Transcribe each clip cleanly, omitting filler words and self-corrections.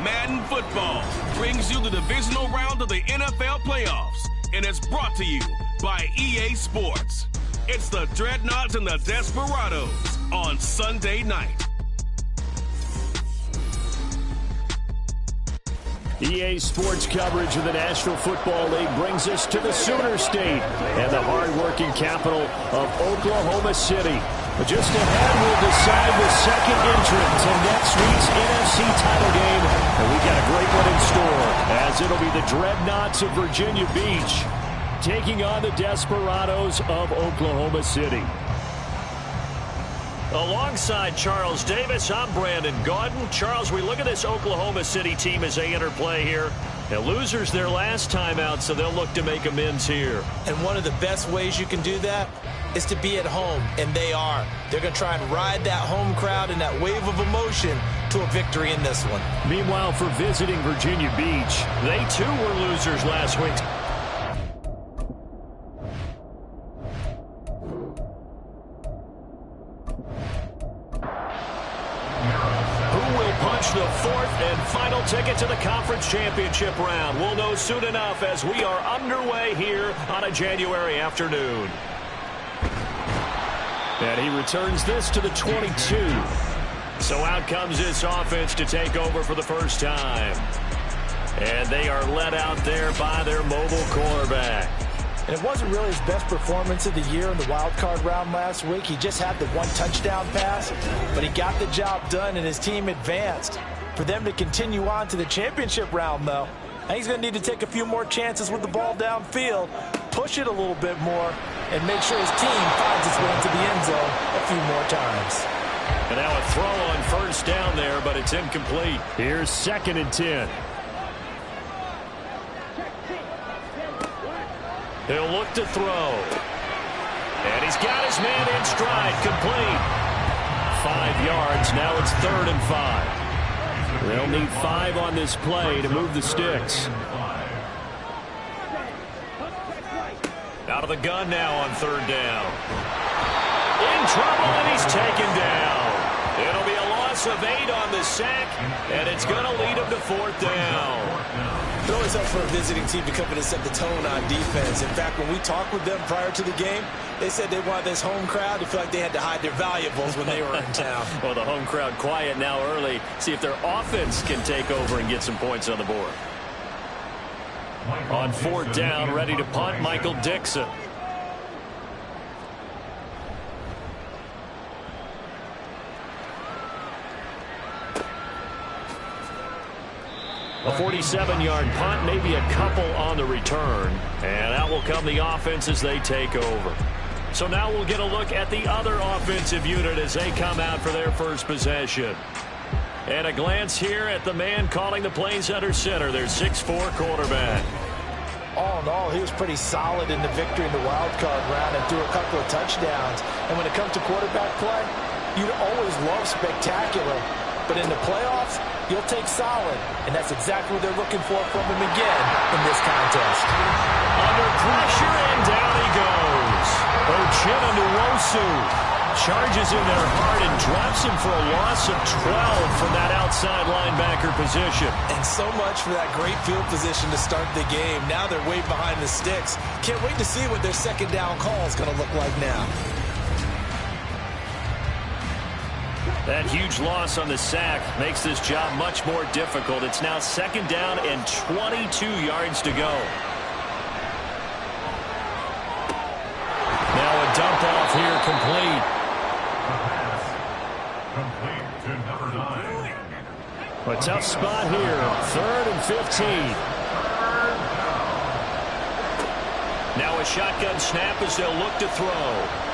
Madden Football brings you the divisional round of the NFL playoffs, and it's brought to you by EA Sports. It's the Dreadnoughts and the Desperados on Sunday night. EA Sports coverage of the National Football League brings us to the Sooner State and the hard-working capital of Oklahoma City. But just ahead, we'll decide the second entrant to next week's NFC title game. And we got a great one in store, as it'll be the Dreadnoughts of Virginia Beach taking on the Desperados of Oklahoma City. Alongside Charles Davis, I'm Brandon Gaudin. Charles, we look at this Oklahoma City team as they interplay here. Now, losers their last time out, so they'll look to make amends here. And one of the best ways you can do that is to be at home, and they are. They're going to try and ride that home crowd and that wave of emotion to a victory in this one. Meanwhile, for visiting Virginia Beach, they too were losers last week. The fourth and final ticket to the conference championship round. We'll know soon enough as we are underway here on a January afternoon. And he returns this to the 22. So out comes this offense to take over for the first time. And they are led out there by their mobile quarterback. And it wasn't really his best performance of the year in the wild card round last week. He just had the one touchdown pass, but he got the job done and his team advanced. For them to continue on to the championship round, though, I think he's going to need to take a few more chances with the ball downfield, push it a little bit more, and make sure his team finds its way into the end zone a few more times. And now a throw on first down there, but it's incomplete. Here's 2nd and 10. He'll look to throw. And he's got his man in stride, complete. 5 yards, now it's 3rd and 5. They'll need 5 on this play to move the sticks. Out of the gun now on 3rd down. In trouble, and he's taken down. It'll be a loss of 8 on the sack, and it's going to lead him to 4th down. It always helps for a visiting team to come in and set the tone on defense. In fact, when we talked with them prior to the game, they said they wanted this home crowd to feel like they had to hide their valuables when they were in town. Well, the home crowd quiet now early. See if their offense can take over and get some points on the board. On 4th down, ready to punt, Michael Dixon. A 47-yard punt, maybe a couple on the return. And out will come the offense as they take over. So now we'll get a look at the other offensive unit as they come out for their first possession. And a glance here at the man calling the plays under center, their 6'4" quarterback. All in all, he was pretty solid in the victory in the wild card round and threw a couple of touchdowns. And when it comes to quarterback play, you'd always love spectacular. But in the playoffs, you'll take solid. And that's exactly what they're looking for from him again in this contest. Under pressure, and down he goes. Ochena Nwosu charges in there hard and drops him for a loss of 12 from that outside linebacker position. And so much for that great field position to start the game. Now they're way behind the sticks. Can't wait to see what their second down call is going to look like now. That huge loss on the sack makes this job much more difficult. It's now 2nd down and 22 yards to go. Now a dump off here, complete. Complete to number 9. A tough spot here. 3rd and 15. Now a shotgun snap as they'll look to throw.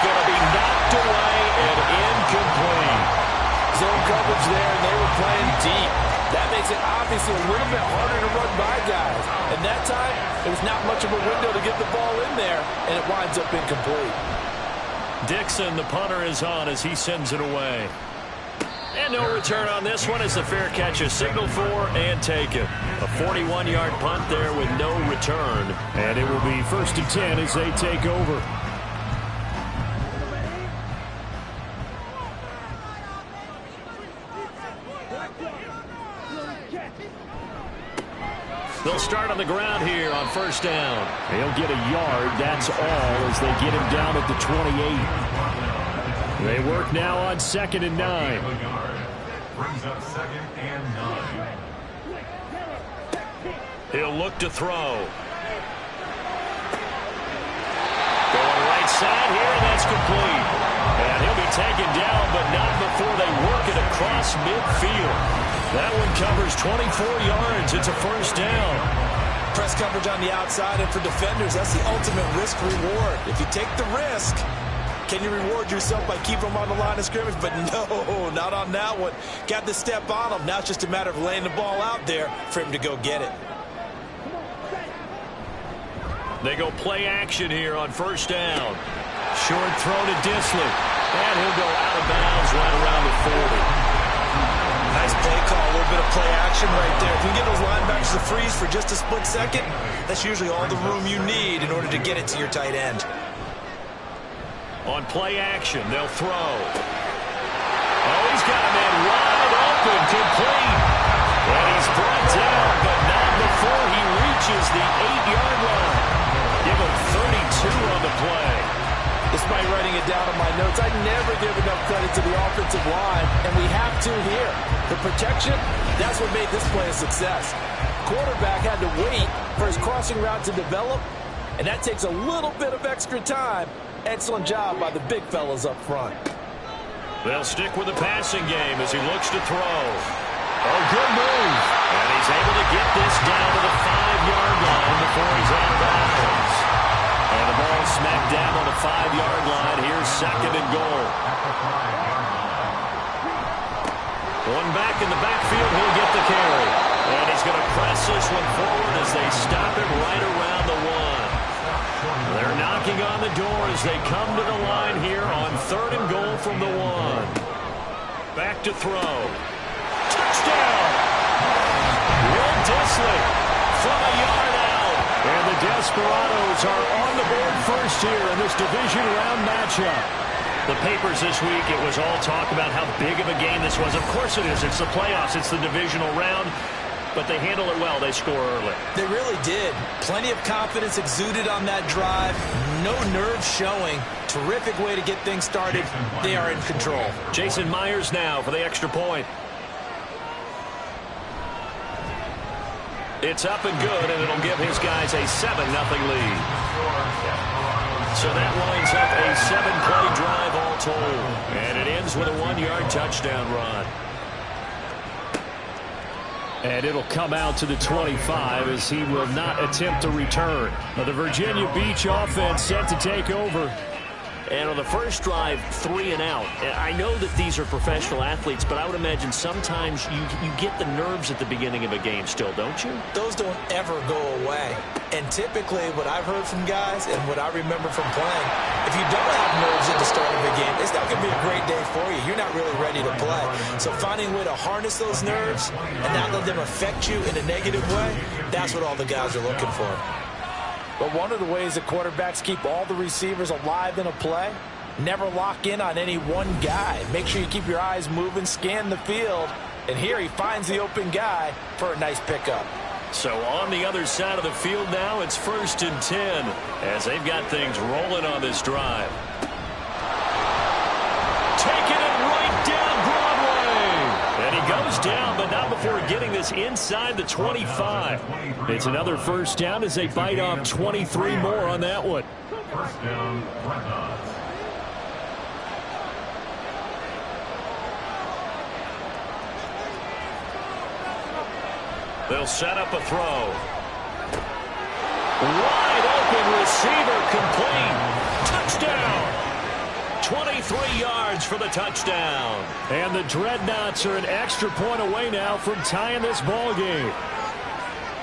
Going to be knocked away and incomplete. Zone coverage there, and they were playing deep. That makes it obviously a little bit harder to run by guys. And that time, there was not much of a window to get the ball in there, and it winds up incomplete. Dixon, the punter, is on as he sends it away. And no return on this one as the fair catch is signaled for and taken. A 41-yard punt there with no return. And it will be 1st and 10 as they take over. They'll start on the ground here on 1st down. They'll get a yard, that's all, as they get him down at the 28. They work now on 2nd and 9. Brings up 2nd and 9. He'll look to throw. Going right side here, and that's complete. And he'll be taken down, but not before they work it across midfield. That one covers 24 yards. It's a 1st down. Press coverage on the outside, and for defenders, that's the ultimate risk-reward. If you take the risk, can you reward yourself by keeping them on the line of scrimmage? But no, not on that one. Got the step on him. Now it's just a matter of laying the ball out there for him to go get it. They go play action here on 1st down. Short throw to Disley. And he'll go out of bounds right around the 40. Nice play call, a little bit of play action right there. If you get those linebackers to freeze for just a split second, that's usually all the room you need in order to get it to your tight end. On play action, they'll throw. Oh, he's got a man wide open, complete. And he's brought down, but not before he reaches the 8-yard line. Give him 32 on the play. Despite writing it down in my notes, I never give enough credit to the offensive line, and we have to here. The protection, that's what made this play a success. Quarterback had to wait for his crossing route to develop, and that takes a little bit of extra time. Excellent job by the big fellas up front. They'll stick with the passing game as he looks to throw. Oh, good move. And he's able to get this down to the 5-yard line before he's out of bounds. And the ball smacked down on the 5-yard line. Here's 2nd and goal. One back in the backfield, he'll get the carry. And he's going to press this one forward as they stop it right around the 1. They're knocking on the door as they come to the line here on 3rd and goal from the 1. Back to throw. Touchdown! Will Disley from a yard out. And the Desperados are on the board first here in this division round matchup. The papers this week, it was all talk about how big of a game this was. Of course it is. It's the playoffs. It's the divisional round. But they handle it well. They score early. They really did. Plenty of confidence exuded on that drive. No nerves showing. Terrific way to get things started. They are in control. Jason Myers now for the extra point. It's up and good, and it'll give his guys a 7-0 lead. So that winds up a 7-play drive all told. And it ends with a 1-yard touchdown run. And it'll come out to the 25 as he will not attempt a return. Now the Virginia Beach offense set to take over. And on the first drive, 3 and out. I know that these are professional athletes, but I would imagine sometimes you get the nerves at the beginning of a game still, don't you? Those don't ever go away. And typically what I've heard from guys and what I remember from playing, if you don't have nerves at the start of a game, it's not going to be a great day for you. You're not really ready to play. So finding a way to harness those nerves and not let them affect you in a negative way, that's what all the guys are looking for. But one of the ways that quarterbacks keep all the receivers alive in a play, never lock in on any one guy. Make sure you keep your eyes moving, scan the field, and here he finds the open guy for a nice pickup. So on the other side of the field now, it's 1st and 10 as they've got things rolling on this drive. Taking it right down Broadway. And he goes down, but not before getting this inside the 25. It's another 1st down as they bite off 23 more on that one. 1st down, DREADNOUGHTS. They'll set up a throw. Wide open receiver complete. Touchdown. 23 yards for the touchdown. And the Dreadnoughts are an extra point away now from tying this ball game.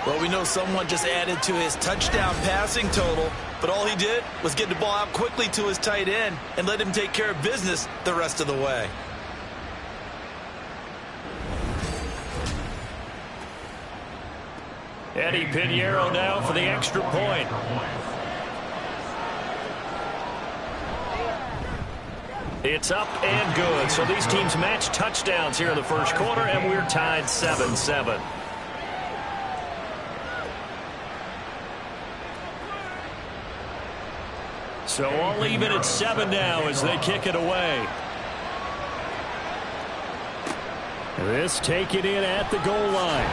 Well, we know someone just added to his touchdown passing total, but all he did was get the ball out quickly to his tight end and let him take care of business the rest of the way. Eddie Pinheiro now for the extra point. It's up and good. So these teams match touchdowns here in the first quarter, and we're tied 7-7. So all even at 7 now as they kick it away. This taken in at the goal line.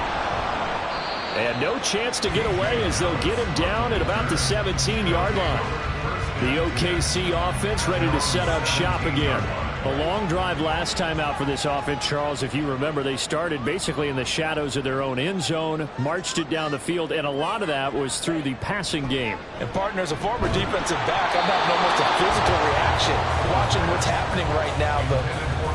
And no chance to get away as they'll get him down at about the 17-yard line. The OKC offense ready to set up shop again. A long drive last time out for this offense, Charles. If you remember, they started basically in the shadows of their own end zone, marched it down the field, and a lot of that was through the passing game. And, partner, as a former defensive back, I'm having almost a physical reaction watching what's happening right now. But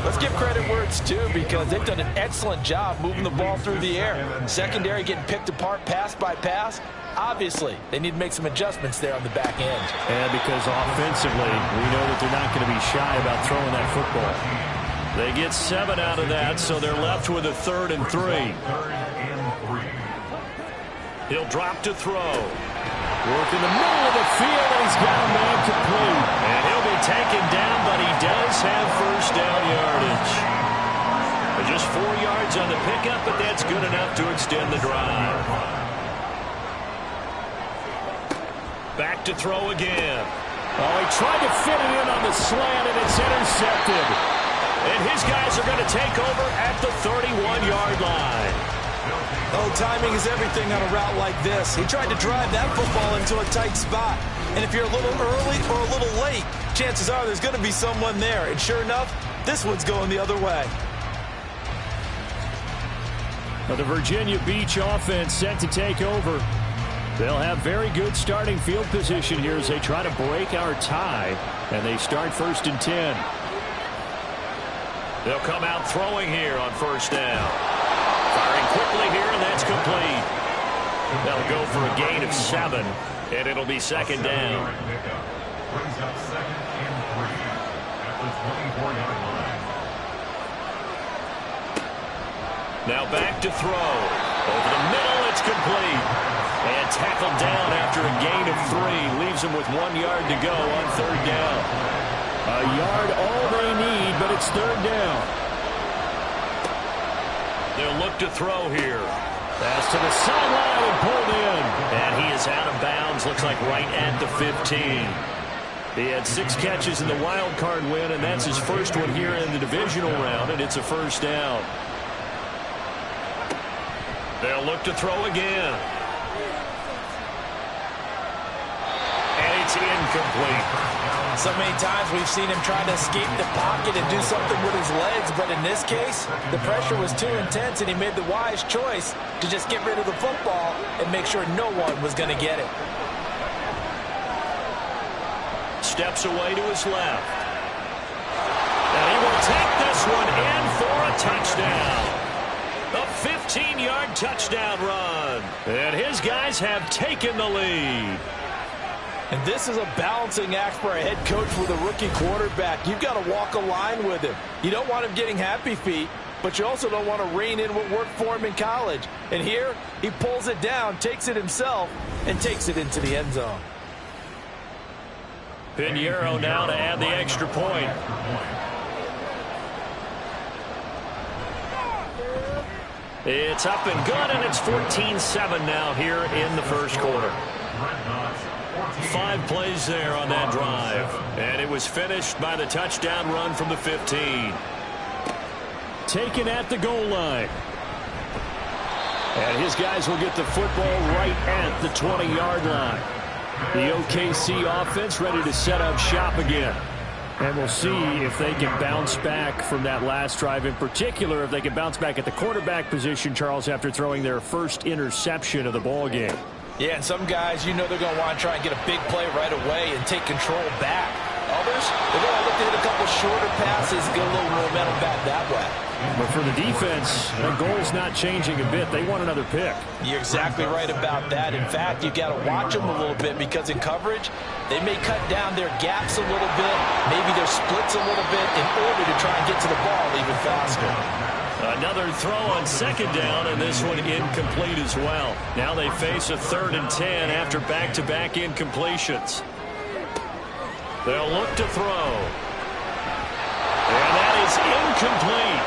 let's give credit where it's due because they've done an excellent job moving the ball through the air. Secondary getting picked apart pass by pass. Obviously, they need to make some adjustments there on the back end. And because offensively, we know that they're not going to be shy about throwing that football. They get 7 out of that, so they're left with a 3rd and 3. He'll drop to throw. Work in the middle of the field, and he's got a man complete. And he'll be taken down, but he does have first down yardage. Just 4 yards on the pickup, but that's good enough to extend the drive. Back to throw again. Oh, he tried to fit it in on the slant, and it's intercepted. And his guys are going to take over at the 31-yard line. Oh, timing is everything on a route like this. He tried to drive that football into a tight spot. And if you're a little early or a little late, chances are there's going to be someone there. And sure enough, this one's going the other way. Now the Virginia Beach offense set to take over. They'll have very good starting field position here as they try to break our tie. And they start 1st and 10. They'll come out throwing here on first down. Firing quickly here, and that's complete. They'll go for a gain of 7, and it'll be 2nd down. Brings up 2nd and 3 at the 24-yard line. Now back to throw. Over the middle, it's complete. And tackled down after a gain of 3. Leaves him with 1 yard to go on 3rd down. A yard all they need, but it's 3rd down. They'll look to throw here. Pass to the sideline and pulled in. And he is out of bounds, looks like right at the 15. He had 6 catches in the wild card win, and that's his first one here in the divisional round, and it's a 1st down. They'll look to throw again. It's incomplete. So many times we've seen him try to escape the pocket and do something with his legs, but in this case, the pressure was too intense and he made the wise choice to just get rid of the football and make sure no one was going to get it. Steps away to his left. And he will take this one in for a touchdown. A 15-yard touchdown run. And his guys have taken the lead. And this is a balancing act for a head coach with a rookie quarterback. You've got to walk a line with him. You don't want him getting happy feet, but you also don't want to rein in what worked for him in college. And here, he pulls it down, takes it himself, and takes it into the end zone. Pinheiro now to add the extra point. It's up and good, and it's 14-7 now here in the first quarter. 5 plays there on that drive. And it was finished by the touchdown run from the 15. Taken at the goal line. And his guys will get the football right at the 20-yard line. The OKC offense ready to set up shop again. And we'll see if they can bounce back from that last drive. In particular, if they can bounce back at the quarterback position, Charles, after throwing their first interception of the ball game. Yeah, and some guys, you know they're going to want to try and get a big play right away and take control back. Others, they're going to look to hit a couple shorter passes, get a little momentum back that way. But for the defense, the goal's not changing a bit. They want another pick. You're exactly right about that. In fact, you've got to watch them a little bit because in coverage, they may cut down their gaps a little bit, maybe their splits a little bit in order to try and get to the ball even faster. Another throw on second down, and this one incomplete as well. Now they face a 3rd and 10 after back-to-back incompletions. They'll look to throw. And that is incomplete.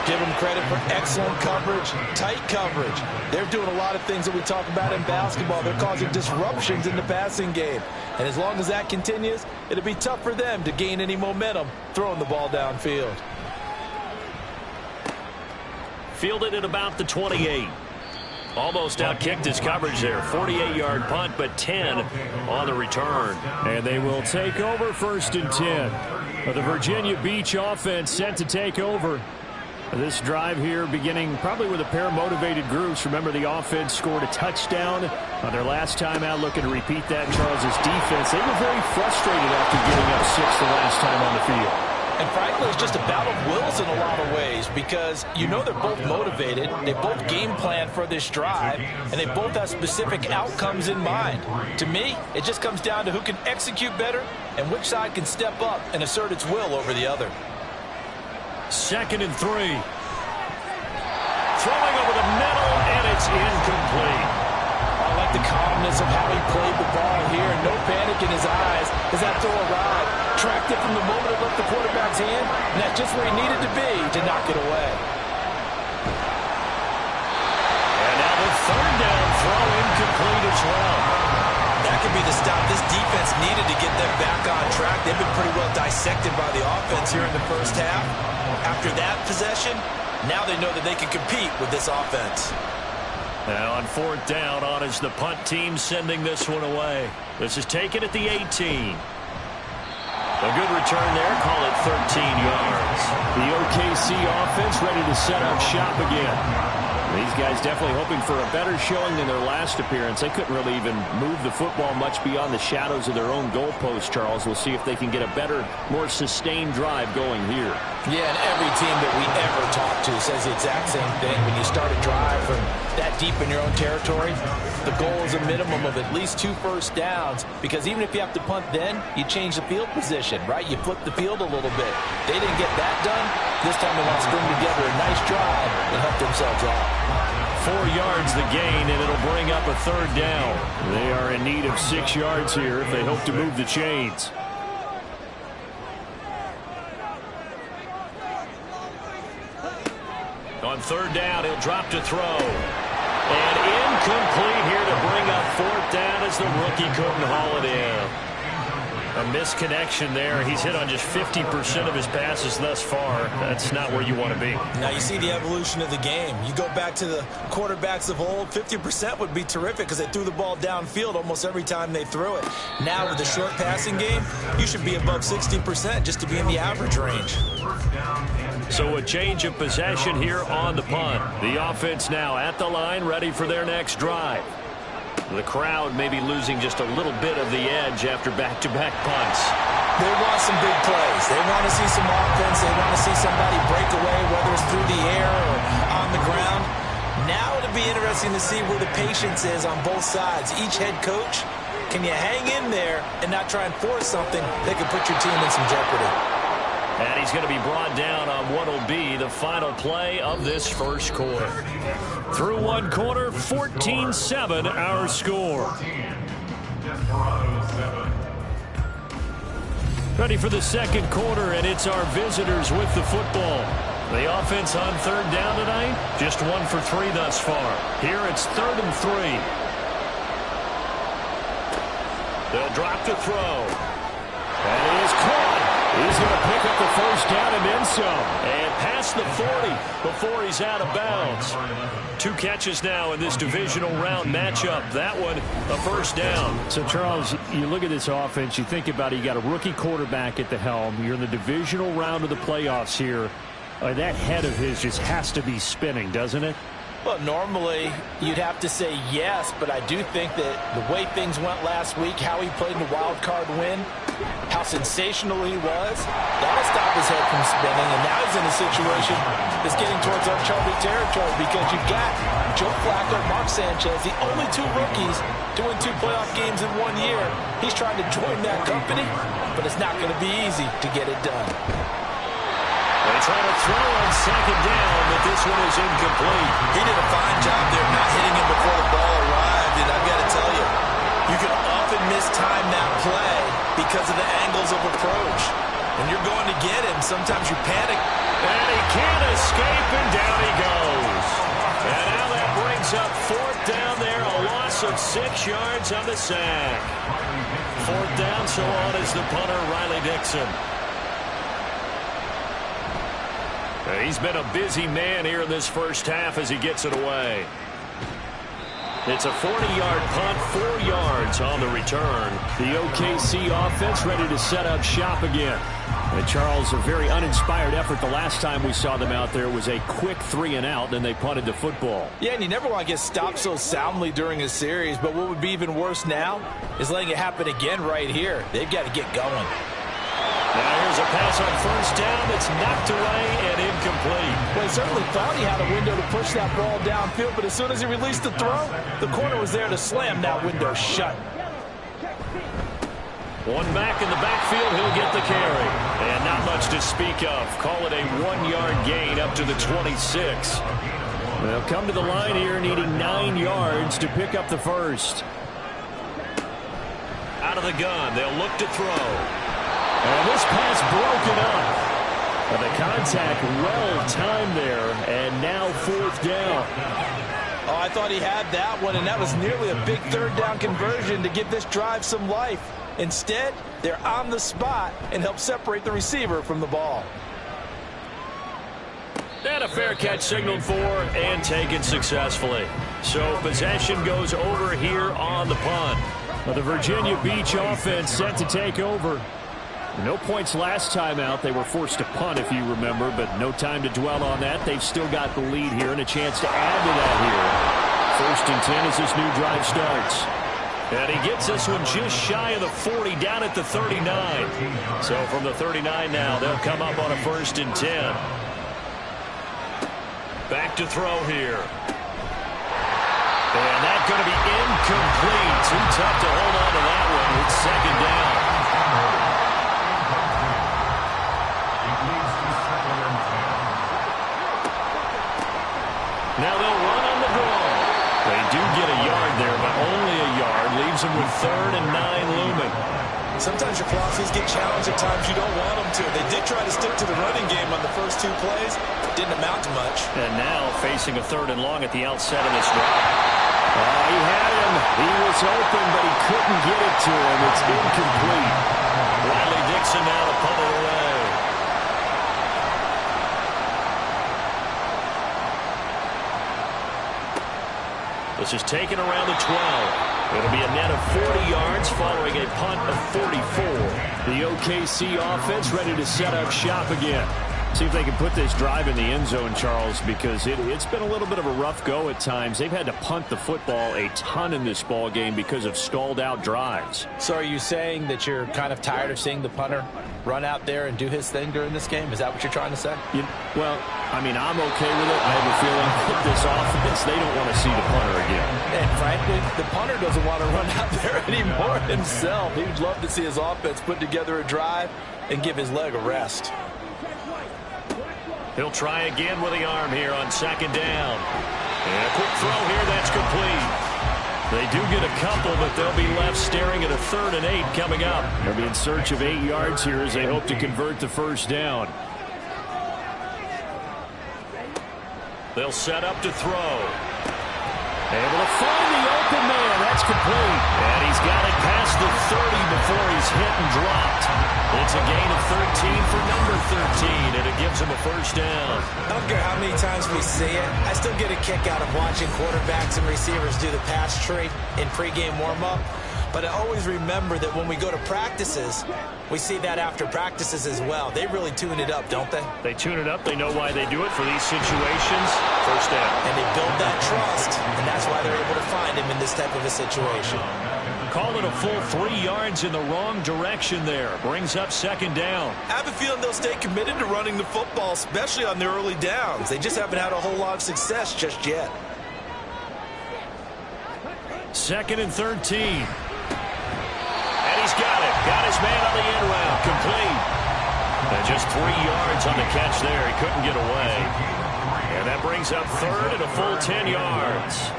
Give them credit for excellent coverage, tight coverage. They're doing a lot of things that we talk about in basketball. They're causing disruptions in the passing game. And as long as that continues, it'll be tough for them to gain any momentum throwing the ball downfield. Fielded at about the 28. Almost outkicked his coverage there. 48-yard punt, but 10 on the return. And they will take over 1st and 10. The Virginia Beach offense set to take over. This drive here beginning probably with a pair of motivated groups. Remember, the offense scored a touchdown on their last time out. Looking to repeat that. Charles's defense, they were very frustrated after giving up 6 the last time on the field. And frankly, it's just a battle of wills in a lot of ways because you know they're both motivated. They both game plan for this drive, and they both have specific outcomes in mind. To me, it just comes down to who can execute better and which side can step up and assert its will over the other. 2nd and 3. Throwing over the middle, and it's incomplete. I like the calmness of how he played the ball here. No panic in his eyes as that throw arrived. Tracked it from the moment it left the quarterback's hand, and that's just where he needed to be to knock it away. And now the 3rd down throw incomplete as well. That could be the stop this defense needed to get them back on track. They've been pretty well dissected by the offense here in the first half. After that possession, now they know that they can compete with this offense. Now on 4th down, on is the punt team sending this one away. This is taken at the 18. A good return there, call it 13 yards. The OKC offense ready to set up shop again. These guys definitely hoping for a better showing than their last appearance. They couldn't really even move the football much beyond the shadows of their own goalpost, Charles. We'll see if they can get a better, more sustained drive going here. Yeah, and every team that we ever talk to says the exact same thing. When you start a drive from that deep in your own territory, the goal is a minimum of at least 2 first downs, because even if you have to punt then, you change the field position, right? You flip the field a little bit. They didn't get that done. This time they want to string together a nice drive and help themselves out. 4 yards the gain, and it'll bring up a 3rd down. They are in need of 6 yards here if they hope to move the chains. On 3rd down, he'll drop to throw. And incomplete here to bring up 4th down as the rookie couldn't haul it in. A misconnection there. He's hit on just 50% of his passes thus far. That's not where you want to be. Now you see the evolution of the game. You go back to the quarterbacks of old, 50% would be terrific because they threw the ball downfield almost every time they threw it. Now with the short passing game, you should be above 60% just to be in the average range. So a change of possession here on the punt. The offense now at the line, ready for their next drive. The crowd may be losing just a little bit of the edge after back-to-back punts. They want some big plays. They want to see some offense. They want to see somebody break away, whether it's through the air or on the ground. Now it'll be interesting to see where the patience is on both sides. Each head coach, can you hang in there and not try and force something that could put your team in some jeopardy? And he's going to be brought down on what will be the final play of this first quarter. Through one quarter, 14-7 our score. Ready for the second quarter, and it's our visitors with the football. The offense on 3rd down tonight, just 1 for 3 thus far. Here it's 3rd and 3. They'll drop to throw. And he is caught. He's going to pick up the 1st down and then some. And past the 40 before he's out of bounds. 2 catches now in this divisional round matchup. That one, a 1st down. So, Charles, you look at this offense, you think about it, you got a rookie quarterback at the helm. You're in the divisional round of the playoffs here. That head of his just has to be spinning, doesn't it? Well, normally you'd have to say yes, but I do think that the way things went last week, how he played in the wild card win, how sensational he was, that'll stop his head from spinning. And now he's in a situation that's getting towards uncharted territory because you've got Joe Flacco, Mark Sanchez, the only 2 rookies to win 2 playoff games in 1 year. He's trying to join that company, but it's not going to be easy to get it done. They try to throw on second down, but this one is incomplete. He did a fine job there not hitting him before the ball arrived, and I've got to tell you, you can often mistime that play because of the angles of approach. When you're going to get him, sometimes you panic. And he can't escape, and down he goes. And now that brings up fourth down there, a loss of 6 yards on the sack. Fourth down, so on is the punter, Riley Dixon. He's been a busy man here in this first half as he gets it away. It's a 40-yard punt, 4 yards on the return. The OKC offense ready to set up shop again. And Charles, a very uninspired effort the last time we saw them out there was a quick 3-and-out, then they punted the football. Yeah, and you never want to get stopped so soundly during a series, but what would be even worse now is letting it happen again right here. They've got to get going. Now here's a pass on first down that's knocked away and incomplete. Well, he certainly thought he had a window to push that ball downfield, but as soon as he released the throw, the corner was there to slam that window shut. One back in the backfield, he'll get the carry. And not much to speak of. Call it a 1-yard gain up to the 26. They'll come to the line here needing 9 yards to pick up the first. Out of the gun, they'll look to throw. And this pass broken up. But the contact well timed there, and now fourth down. Oh, I thought he had that one, and that was nearly a big third down conversion to give this drive some life. Instead, they're on the spot and help separate the receiver from the ball. And a fair catch signaled for and taken successfully. So possession goes over here on the punt. Well, the Virginia Beach offense set to take over. No points last time out. They were forced to punt, if you remember, but no time to dwell on that. They've still got the lead here and a chance to add to that here. First and 10 as this new drive starts. And he gets this one just shy of the 40, down at the 39. So from the 39 now, they'll come up on a first and 10. Back to throw here. And that's going to be incomplete. Too tough to hold on to that one. It's second down. Now they'll run on the draw. They do get a yard there, but only a yard. Leaves them with 3rd and 9 looming. Sometimes your philosophies get challenged at times you don't want them to. They did try to stick to the running game on the first 2 plays. Didn't amount to much. And now facing a 3rd and long at the outset of this drive. He had him. He was open, but he couldn't get it to him. It's incomplete. Riley Dixon now to punt it away. This is taken around the 12. It'll be a net of 40 yards following a punt of 44. The OKC offense ready to set up shop again. See if they can put this drive in the end zone, Charles, because it's been a little bit of a rough go at times. They've had to punt the football a ton in this ball game because of stalled out drives. So are you saying that you're kind of tired of seeing the punter run out there and do his thing during this game? Is that what you're trying to say? Well, I mean, I'm okay with it. I have a feeling that this offense, they don't want to see the punter again. And frankly, the punter doesn't want to run out there anymore himself. He'd love to see his offense put together a drive and give his leg a rest. He'll try again with the arm here on second down. And a quick throw here, that's complete. They do get a couple, but they'll be left staring at a 3rd and 8 coming up. They'll be in search of 8 yards here as they hope to convert the first down. They'll set up to throw. Able to find the open man. That's complete. And he's got it past the 30 before he's hit and dropped. It's a gain of 13 for number 13, and it gives him a first down. I don't care how many times we see it. I still get a kick out of watching quarterbacks and receivers do the pass tree in pregame warm-up. But I always remember that when we go to practices, we see that after practices as well. They really tune it up, don't they? They tune it up. They know why they do it for these situations. First down. And they build that trust, and that's why they're able to find him in this type of a situation. Call it a full 3 yards in the wrong direction there. Brings up second down. I have a feeling they'll stay committed to running the football, especially on their early downs. They just haven't had a whole lot of success just yet. 2nd and 13. And he's got it. Got his man on the end route. Complete. And And just 3 yards on the catch there. He couldn't get away. And that brings up third and a full 10 yards.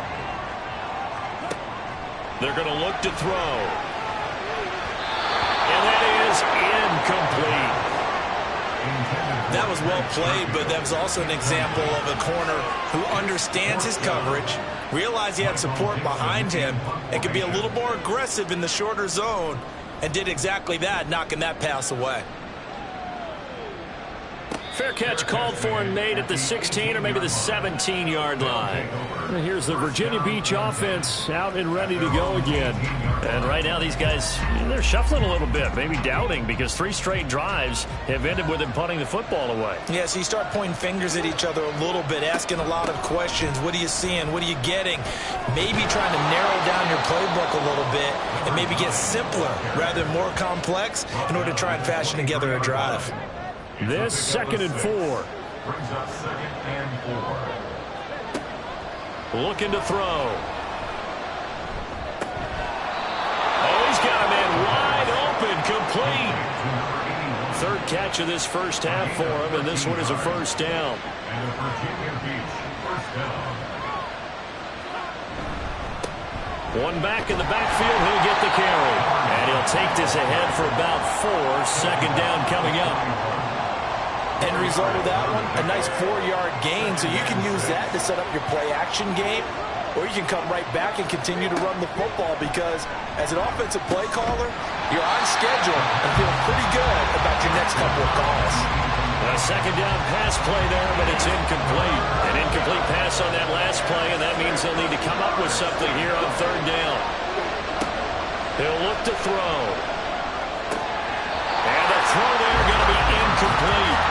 They're going to look to throw. And that is incomplete. That was well played, but that was also an example of a corner who understands his coverage, realized he had support behind him, and could be a little more aggressive in the shorter zone, and did exactly that, knocking that pass away. Fair catch called for and made at the 16 or maybe the 17-yard line. And here's the Virginia Beach offense out and ready to go again. And right now these guys, they're shuffling a little bit, maybe doubting, because 3 straight drives have ended with them punting the football away. Yeah, so you start pointing fingers at each other a little bit, asking a lot of questions. What are you seeing? What are you getting? Maybe trying to narrow down your playbook a little bit and maybe get simpler rather than more complex in order to try and fashion together a drive. This 2nd and 4. Brings up 2nd and 4. Looking to throw. Oh, he's got a man wide open, complete. 3rd catch of this first half for him, and this one is a first down. And a Virginia Beach first down. One back in the backfield, he'll get the carry. And he'll take this ahead for about 4. 2nd down coming up. End result of that one, a nice 4-yard gain, so you can use that to set up your play-action game, or you can come right back and continue to run the football because as an offensive play caller, you're on schedule and feeling pretty good about your next couple of calls. A 2nd down pass play there, but it's incomplete. An incomplete pass on that last play, and that means they'll need to come up with something here on 3rd down. He'll look to throw. And the throw there going to be incomplete.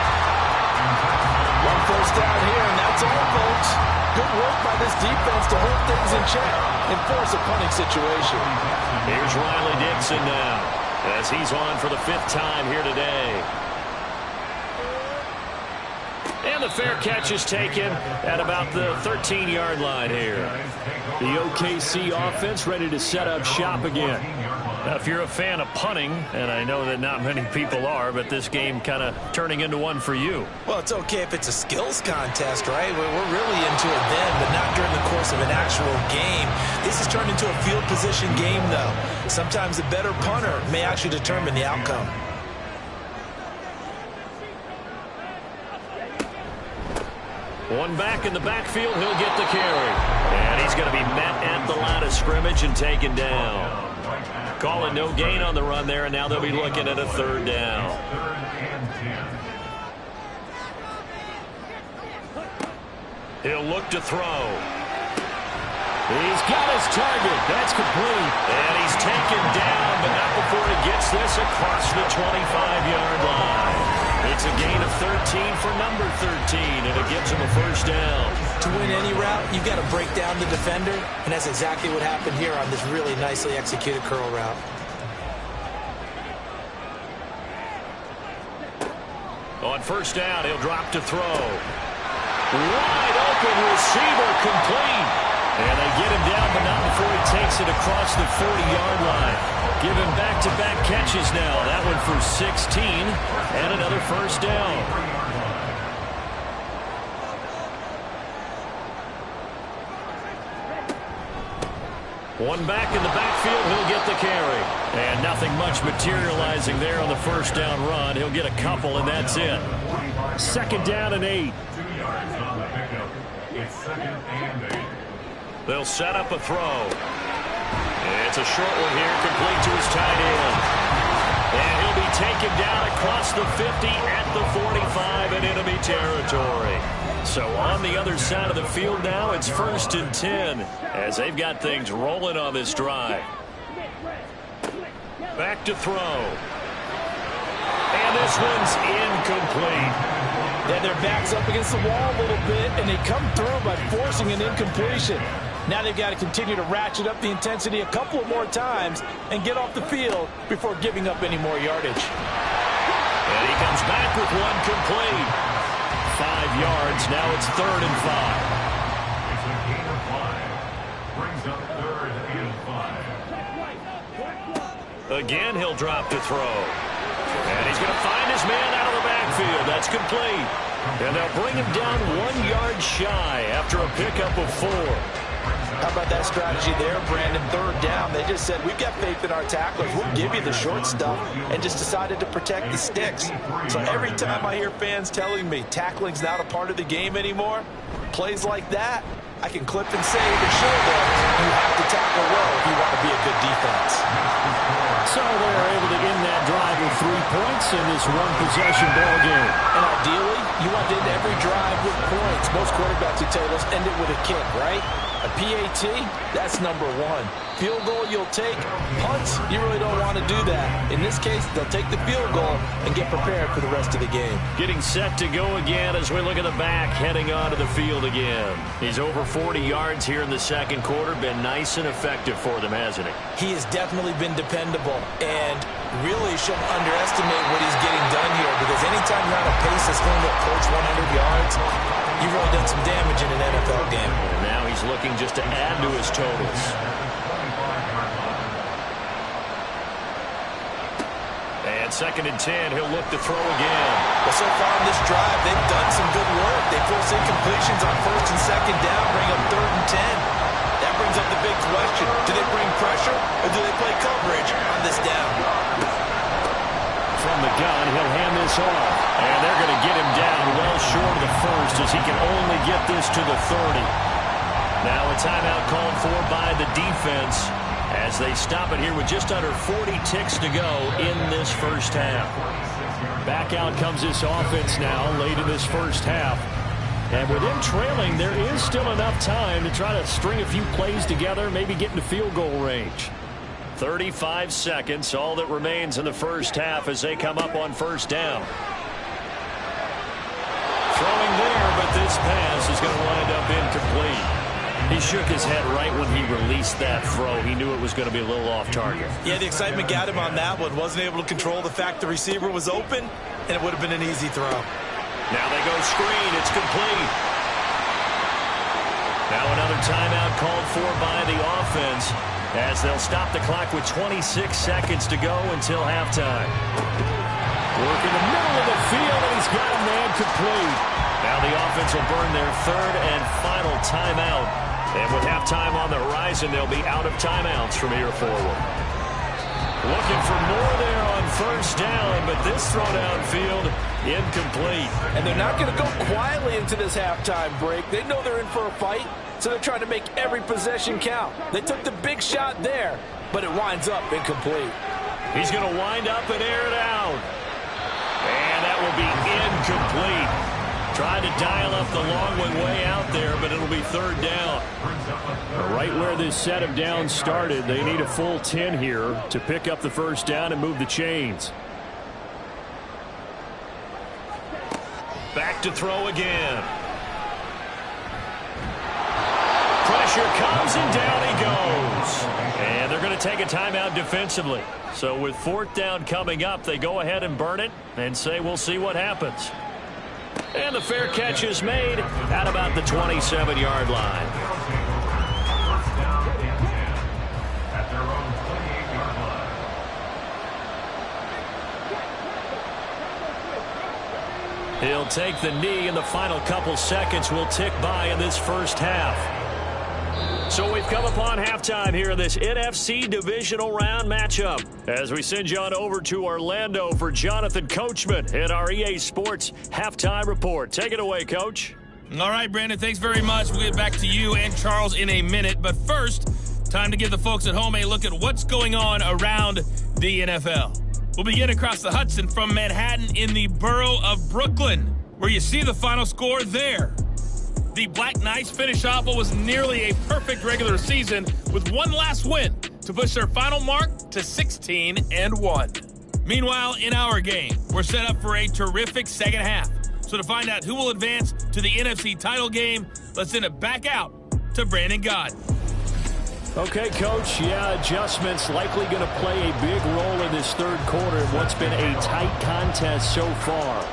One first down here, and that's all, folks. Good work by this defense to hold things in check and force a punting situation. Here's Riley Dixon now as he's on for the 5th time here today. And the fair catch is taken at about the 13-yard line here. The OKC offense ready to set up shop again. Now, if you're a fan of punting, and I know that not many people are, but this game kind of turning into one for you. Well, it's okay if it's a skills contest, right? We're really into it then, but not during the course of an actual game. This has turned into a field position game, though. Sometimes the better punter may actually determine the outcome. One back in the backfield, he'll get the carry. And he's going to be met at the line of scrimmage and taken down. Calling no gain on the run there, and now they'll be looking at a 3rd down. He'll look to throw. He's got his target. That's complete. And he's taken down, but not before he gets this across the 25-yard line. It's a gain of 13 for number 13, and it gives him a first down. To win any route, you've got to break down the defender, and that's exactly what happened here on this really nicely executed curl route. On first down, he'll drop to throw. Wide open receiver, complete. And they get him down, but not before he takes it across the 40-yard line. Give him back-to-back catches now. That one for 16, and another first down. One back in the backfield, he'll get the carry. And nothing much materializing there on the first down run. He'll get a couple, and that's it. 2nd down and 8. 2 yards on the pickup. It's 2nd and 8. They'll set up a throw. It's a short one here, complete to his tight end. And he'll be taken down across the 50 at the 45 in enemy territory. So on the other side of the field now, it's 1st and 10 as they've got things rolling on this drive. Back to throw. And this one's incomplete. Then their back's up against the wall a little bit, and they come through by forcing an incompletion. Now they've got to continue to ratchet up the intensity a couple of more times and get off the field before giving up any more yardage. And he comes back with one complete. 5 yards. Now it's 3rd and 5. It's a gain of 5. Brings up 3rd and 5. Again, he'll drop to throw. And he's going to find his man out of the backfield. downfield. That's complete. And they'll bring him down 1 yard shy after a pickup of 4. How about that strategy there, Brandon? 3rd down. They just said, we've got faith in our tacklers. We'll give you the short stuff, and just decided to protect the sticks. So every time I hear fans telling me tackling's not a part of the game anymore, plays like that, I can clip and save and show them you have to tackle well if you want to be a good defense. So they're able to end that drive with 3 points in this one-possession ball game. And ideally, you want to end every drive with points. Most quarterbacks would tell us end it with a kick, right? A PAT, that's number 1. Field goal you'll take. Punts, you really don't want to do that. In this case, they'll take the field goal and get prepared for the rest of the game. Getting set to go again as we look at the back, heading onto the field again. He's over 40 yards here in the second quarter. Been nice and effective for them, hasn't he? He has definitely been dependable, and really shouldn't underestimate what he's getting done here, because anytime you're on a pace that's going to approach 100 yards, you've really done some damage in an NFL game. And now he's looking just to add to his totals. And 2nd and 10, he'll look to throw again. Well, so far in this drive, they've done some good work. They force incompletions on 1st and 2nd down, bring up 3rd and 10. That brings up the big question. Do they bring pressure, or do they play coverage on this down? From the gun, he'll hand this off. And they're going to get him down well short of the first, as he can only get this to the 30. Now a timeout called for by the defense as they stop it here with just under 40 ticks to go in this first half. Back out comes this offense now late in this first half. And with them trailing, there is still enough time to try to string a few plays together, maybe get into field goal range. 35 seconds, all that remains in the first half as they come up on 1st down. Throwing there, but this pass is going to wind up incomplete. He shook his head right when he released that throw. He knew it was going to be a little off target. Yeah, the excitement got him on that one. Wasn't able to control the fact the receiver was open, and it would have been an easy throw. Now they go screen. It's complete. Now another timeout called for by the offense as they'll stop the clock with 26 seconds to go until halftime. Work in the middle of the field, and he's got a man complete. Now the offense will burn their 3rd and final timeout. And with halftime on the horizon, they'll be out of timeouts from here forward. Looking for more there on 1st down, but this throw downfield incomplete. And they're not going to go quietly into this halftime break. They know they're in for a fight, so they're trying to make every possession count. They took the big shot there, but it winds up incomplete. He's going to wind up and air it out. And that will be incomplete. Tried to dial up the long one way out there, but it'll be 3rd down. Right where this set of downs started, they need a full 10 here to pick up the 1st down and move the chains. Back to throw again. Pressure comes and down he goes. And they're going to take a timeout defensively. So with 4th down coming up, they go ahead and burn it and say we'll see what happens. And the fair catch is made at about the 27-yard line. At their own 28-yard line. He'll take the knee, and the final couple seconds will tick by in this first half. So we've come upon halftime here in this NFC divisional round matchup as we send you on over to Orlando for Jonathan Coachman in our EA Sports Halftime Report. Take it away, Coach. All right, Brandon, thanks very much. We'll get back to you and Charles in a minute. But first, time to give the folks at home a look at what's going on around the NFL. We'll begin across the Hudson from Manhattan in the borough of Brooklyn, where you see the final score there. The Black Knights finish off what was nearly a perfect regular season with one last win to push their final mark to 16-1. Meanwhile, in our game, we're set up for a terrific second half. So to find out who will advance to the NFC title game, let's send it back out to Brandon Gott. Okay, Coach, adjustments likely going to play a big role in this 3rd quarter in what's been a tight contest so far.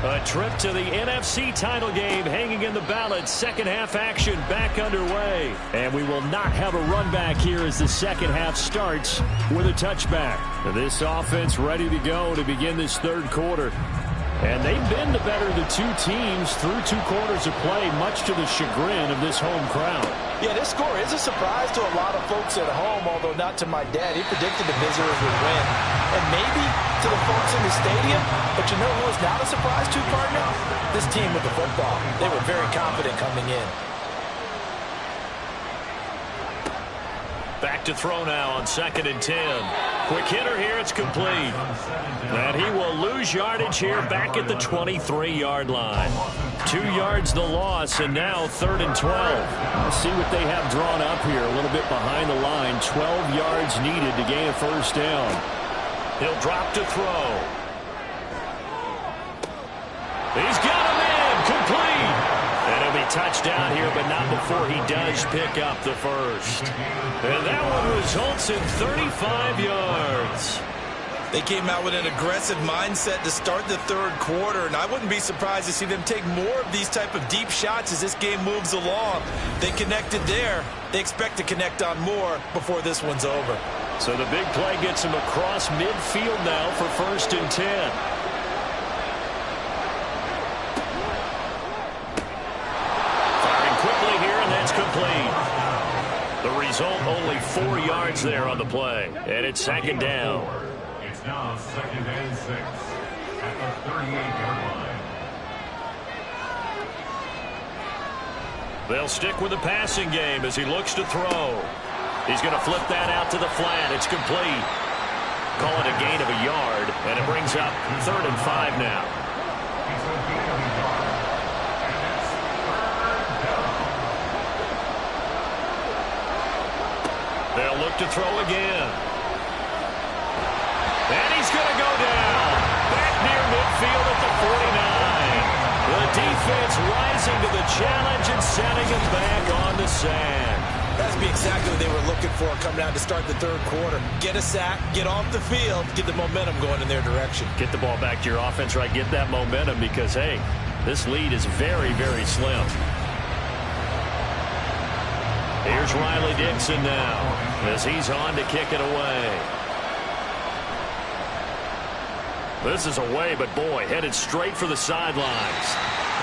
A trip to the NFC title game hanging in the balance. Second half action back underway. And we will not have a run back here as the second half starts with a touchback. This offense ready to go to begin this 3rd quarter. And they've been the better of the two teams through 2 quarters of play, much to the chagrin of this home crowd. Yeah, this score is a surprise to a lot of folks at home, although not to my dad. He predicted the visitors would win. And maybe to the folks in the stadium, but you know who is not a surprise to, partner? This team with the football. They were very confident coming in. Back to throw now on 2nd and 10. Quick hitter here, it's complete. And he will lose yardage here back at the 23-yard line. 2 yards the loss, and now 3rd and 12. Let's see what they have drawn up here. A little bit behind the line. 12 yards needed to gain a first down. He'll drop to throw. He's got him in, complete. And he'll be touchdown here, but not before he does pick up the first. And that one results in 35 yards. They came out with an aggressive mindset to start the 3rd quarter, and I wouldn't be surprised to see them take more of these type of deep shots as this game moves along. They connected there. They expect to connect on more before this one's over. So the big play gets him across midfield now for 1st and 10. Complete. The result, only 4 yards there on the play. And it's 2nd down. It's now 2nd and 6 at the 38-yard line. They'll stick with the passing game as he looks to throw. He's going to flip that out to the flat. It's complete. Call it a gain of a yard, and it brings up 3rd and 5 now. It's a gain of a yard, and it's 3rd down. They'll look to throw again. And he's going to go down. Back near midfield at the 49. The defense rising to the challenge and sending him back on the sand. That's be exactly what they were looking for coming out to start the 3rd quarter. Get a sack, get off the field, get the momentum going in their direction. Get the ball back to your offense, right? Get that momentum because, hey, this lead is very, very slim. Here's Riley Dixon now as he's on to kick it away. This is away, but boy, headed straight for the sidelines.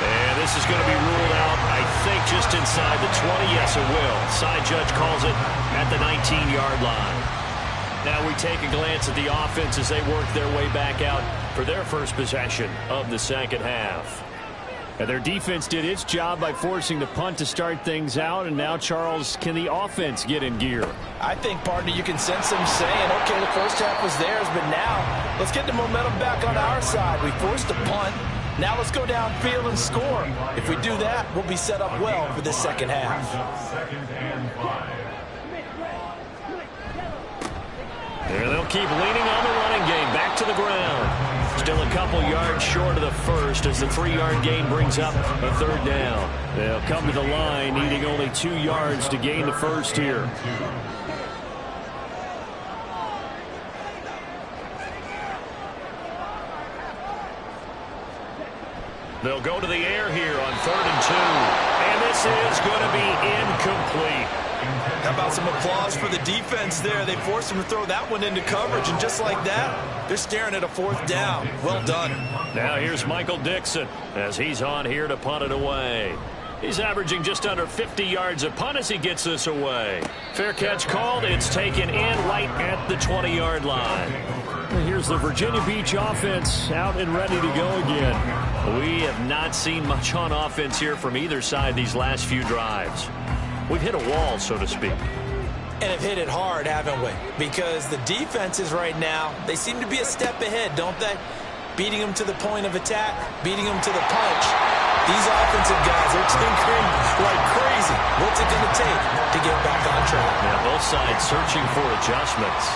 And this is going to be ruled out, I think, just inside the 20. Yes, it will. Side judge calls it at the 19-yard line. Now we take a glance at the offense as they work their way back out for their first possession of the 2nd half. And their defense did its job by forcing the punt to start things out. And now, Charles, can the offense get in gear? I think, partner, you can sense them saying, okay, the first half was theirs, but now let's get the momentum back on our side. We forced a punt. Now let's go downfield and score. If we do that, we'll be set up well for this 2nd half. 2nd and 5. And they'll keep leaning on the running game. Back to the ground. Still a couple yards short of the first as the 3-yard gain brings up a 3rd down. They'll come to the line needing only 2 yards to gain the first here. They'll go to the air here on 3rd and 2. And this is going to be incomplete. How about some applause for the defense there? They forced him to throw that one into coverage, and just like that, they're staring at a 4th down. Well done. Now here's Michael Dixon as he's on here to punt it away. He's averaging just under 50 yards a punt as he gets this away. Fair catch called. It's taken in right at the 20-yard line. And here's the Virginia Beach offense out and ready to go again. We have not seen much on offense here from either side these last few drives. We've hit a wall, so to speak. And have hit it hard, haven't we? Because the defenses right now, they seem to be a step ahead, don't they? Beating them to the point of attack, beating them to the punch. These offensive guys, they're tinkering like crazy. What's it going to take to get back on track? Now, both sides searching for adjustments.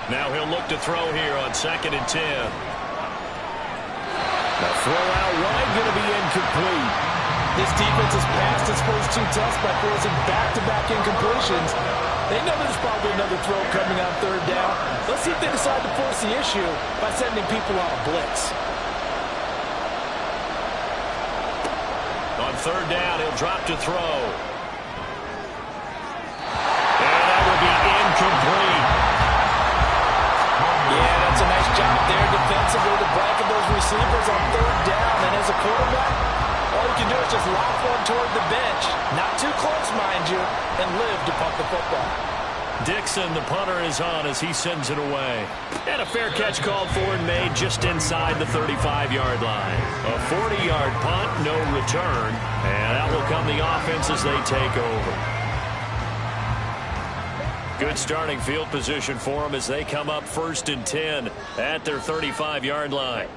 Now he'll look to throw here on 2nd and 10. The throw out wide going to be incomplete. This defense has passed its first 2 tests by forcing back-to-back incompletions. They know there's probably another throw coming on 3rd down. Let's see if they decide to force the issue by sending people on a blitz. On 3rd down, he'll drop to throw. And that will be incomplete. job there defensively to blanket those receivers on third down. And as a quarterback, all you can do is just lock one toward the bench. Not too close, mind you, and live to punt the football. Dixon, the punter, is on as he sends it away. And a fair catch called for and made just inside the 35-yard line. A 40-yard punt, no return. And out will come the offense as they take over. Good starting field position for them as they come up 1st and 10 at their 35-yard line.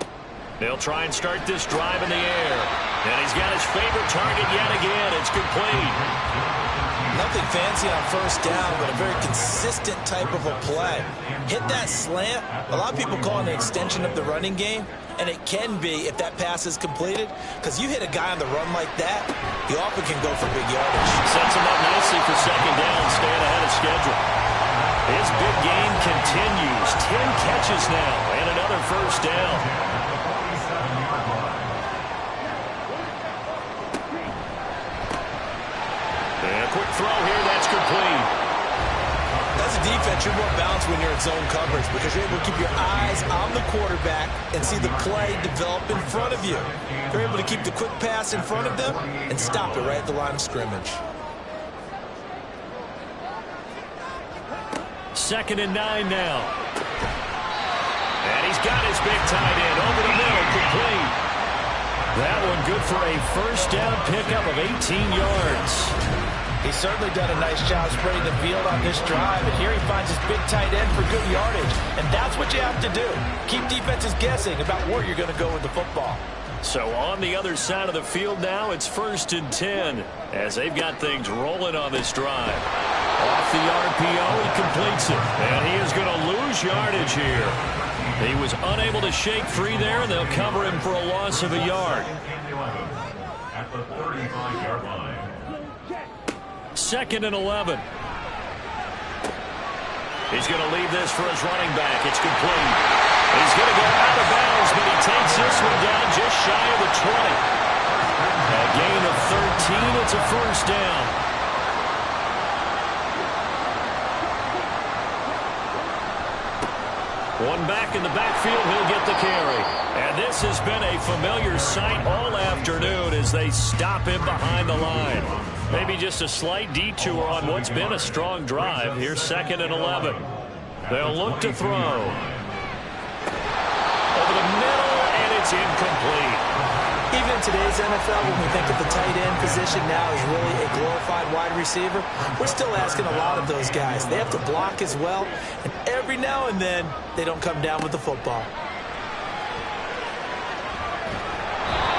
They'll try and start this drive in the air. And he's got his favorite target yet again. It's complete. Nothing fancy on first down, but a very consistent type of a play. Hit that slant. A lot of people call it an extension of the running game, and it can be if that pass is completed, because you hit a guy on the run like that, he often can go for big yardage. Sets him up nicely for 2nd down, staying ahead of schedule. His big game continues. 10 catches now, and another 1st down. Quick throw here, that's complete. As a defense, you're more balanced when you're in zone coverage because you're able to keep your eyes on the quarterback and see the play develop in front of you. You're able to keep the quick pass in front of them and stop it right at the line of scrimmage. 2nd and 9 now. And he's got his big tight end over the middle, complete. That one good for a 1st down pickup of 18 yards. He's certainly done a nice job spreading the field on this drive, and here he finds his big tight end for good yardage. And that's what you have to do. Keep defenses guessing about where you're going to go with the football. So on the other side of the field now, it's 1st and 10 as they've got things rolling on this drive. Off the RPO, he completes it. And he is going to lose yardage here. He was unable to shake free there, and they'll cover him for a loss of a yard. At the 35-yard line. 2nd and 11. He's going to leave this for his running back. It's complete. He's going to go out of bounds, but he takes this one down just shy of the 20. A gain of 13. It's a 1st down. One back in the backfield, he'll get the carry. And this has been a familiar sight all afternoon as they stop him behind the line. Maybe just a slight detour on what's been a strong drive. Here's 2nd and 11. They'll look to throw. Over the middle, and it's incomplete. Even in today's NFL, when we think of the tight end position now as really a glorified wide receiver, we're still asking a lot of those guys. They have to block as well, and every now and then, they don't come down with the football.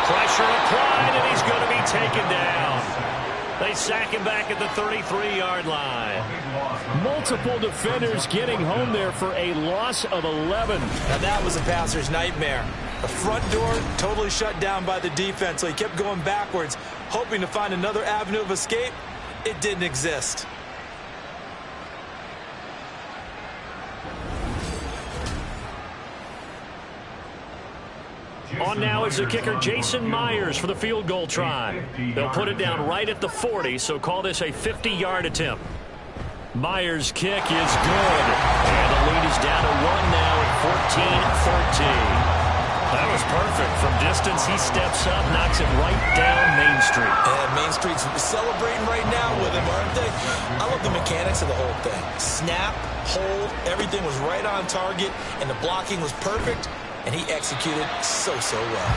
Pressure applied, and he's going to be taken down. They sack him back at the 33-yard line. Multiple defenders getting home there for a loss of 11. Now that was a passer's nightmare. The front door totally shut down by the defense, so he kept going backwards, hoping to find another avenue of escape. It didn't exist. On now is the kicker, Jason Myers, for the field goal try. They'll put it down right at the 40, so call this a 50-yard attempt. Myers' kick is good. And the lead is down to 1 now at 14-13. That was perfect. From distance, he steps up, knocks it right down Main Street. And Main Street's celebrating right now with him, aren't they? I love the mechanics of the whole thing. Snap, hold, everything was right on target, and the blocking was perfect. And he executed so well.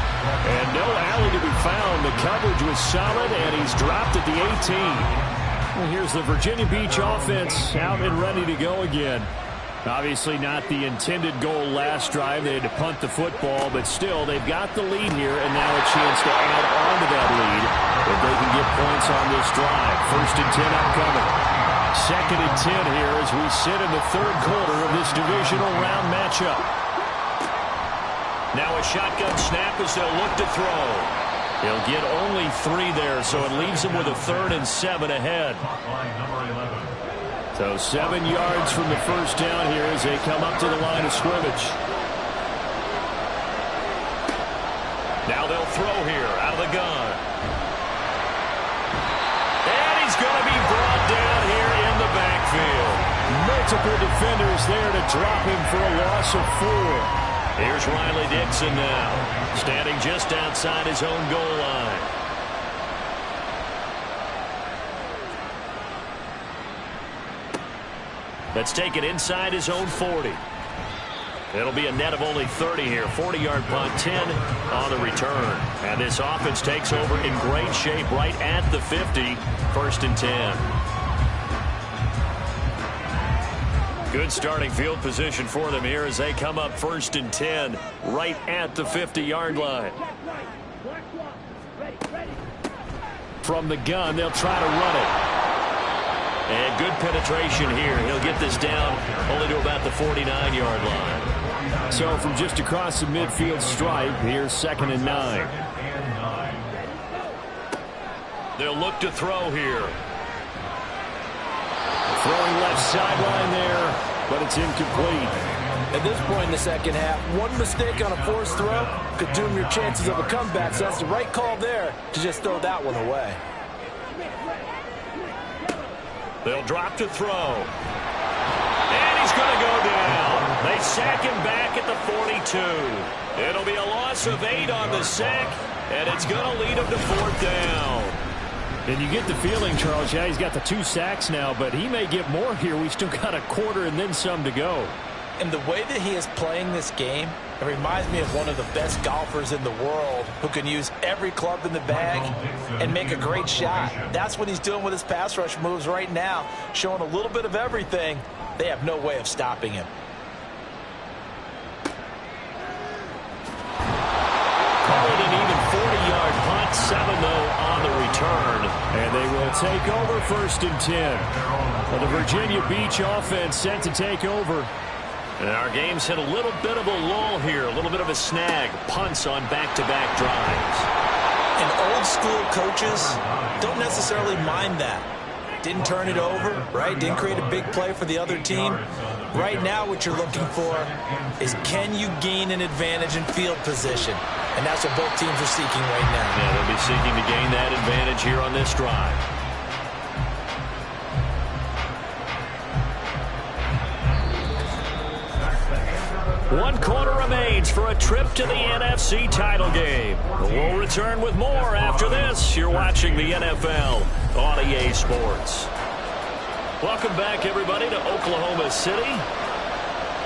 And no alley to be found. The coverage was solid, and he's dropped at the 18. Well, here's the Virginia Beach offense out and ready to go again. Obviously not the intended goal last drive. They had to punt the football, but still, they've got the lead here, and now a chance to add on to that lead if they can get points on this drive. 1st and 10 upcoming. 2nd and 10 here as we sit in the 3rd quarter of this divisional round matchup. Now a shotgun snap as they'll look to throw. He'll get only 3 there, so it leaves him with a 3rd and 7 ahead. So 7 yards from the 1st down here as they come up to the line of scrimmage. Now they'll throw here out of the gun. And he's going to be brought down here in the backfield. Multiple defenders there to drop him for a loss of 4. Here's Riley Dixon now, standing just outside his own goal line. Let's take it inside his own 40. It'll be a net of only 30 here. 40-yard punt, 10 on the return. And this offense takes over in great shape right at the 50. 1st and 10. Good starting field position for them here as they come up 1st and 10 right at the 50-yard line. From the gun, they'll try to run it. And good penetration here. He'll get this down only to about the 49-yard line. So from just across the midfield stripe, here's 2nd and 9. They'll look to throw here. Throwing left sideline there, but it's incomplete. At this point in the second half, one mistake on a forced throw could doom your chances of a comeback, so that's the right call there to just throw that one away. They'll drop to throw. And he's going to go down. They sack him back at the 42. It'll be a loss of 8 on the sack, and it's going to lead him to 4th down. And you get the feeling, Charles, yeah, he's got the 2 sacks now, but he may get more here. We've still got a quarter and then some to go. And the way that he is playing this game, it reminds me of one of the best golfers in the world who can use every club in the bag and make a great shot. That's what he's doing with his pass rush moves right now, showing a little bit of everything. They have no way of stopping him. Call it an even 40-yard punt, 7 though on the return. And they will take over 1st and 10. Well, the Virginia Beach offense set to take over. And our game's hit a little bit of a lull here, a little bit of a snag. Punts on back-to-back drives. And old school coaches don't necessarily mind that. Didn't turn it over, right? Didn't create a big play for the other team. Right now what you're looking for is, can you gain an advantage in field position? And that's what both teams are seeking right now. Yeah, they'll be seeking to gain that advantage here on this drive. One quarter remains for a trip to the NFC title game. We'll return with more after this. You're watching the NFL on EA Sports. Welcome back, everybody, to Oklahoma City.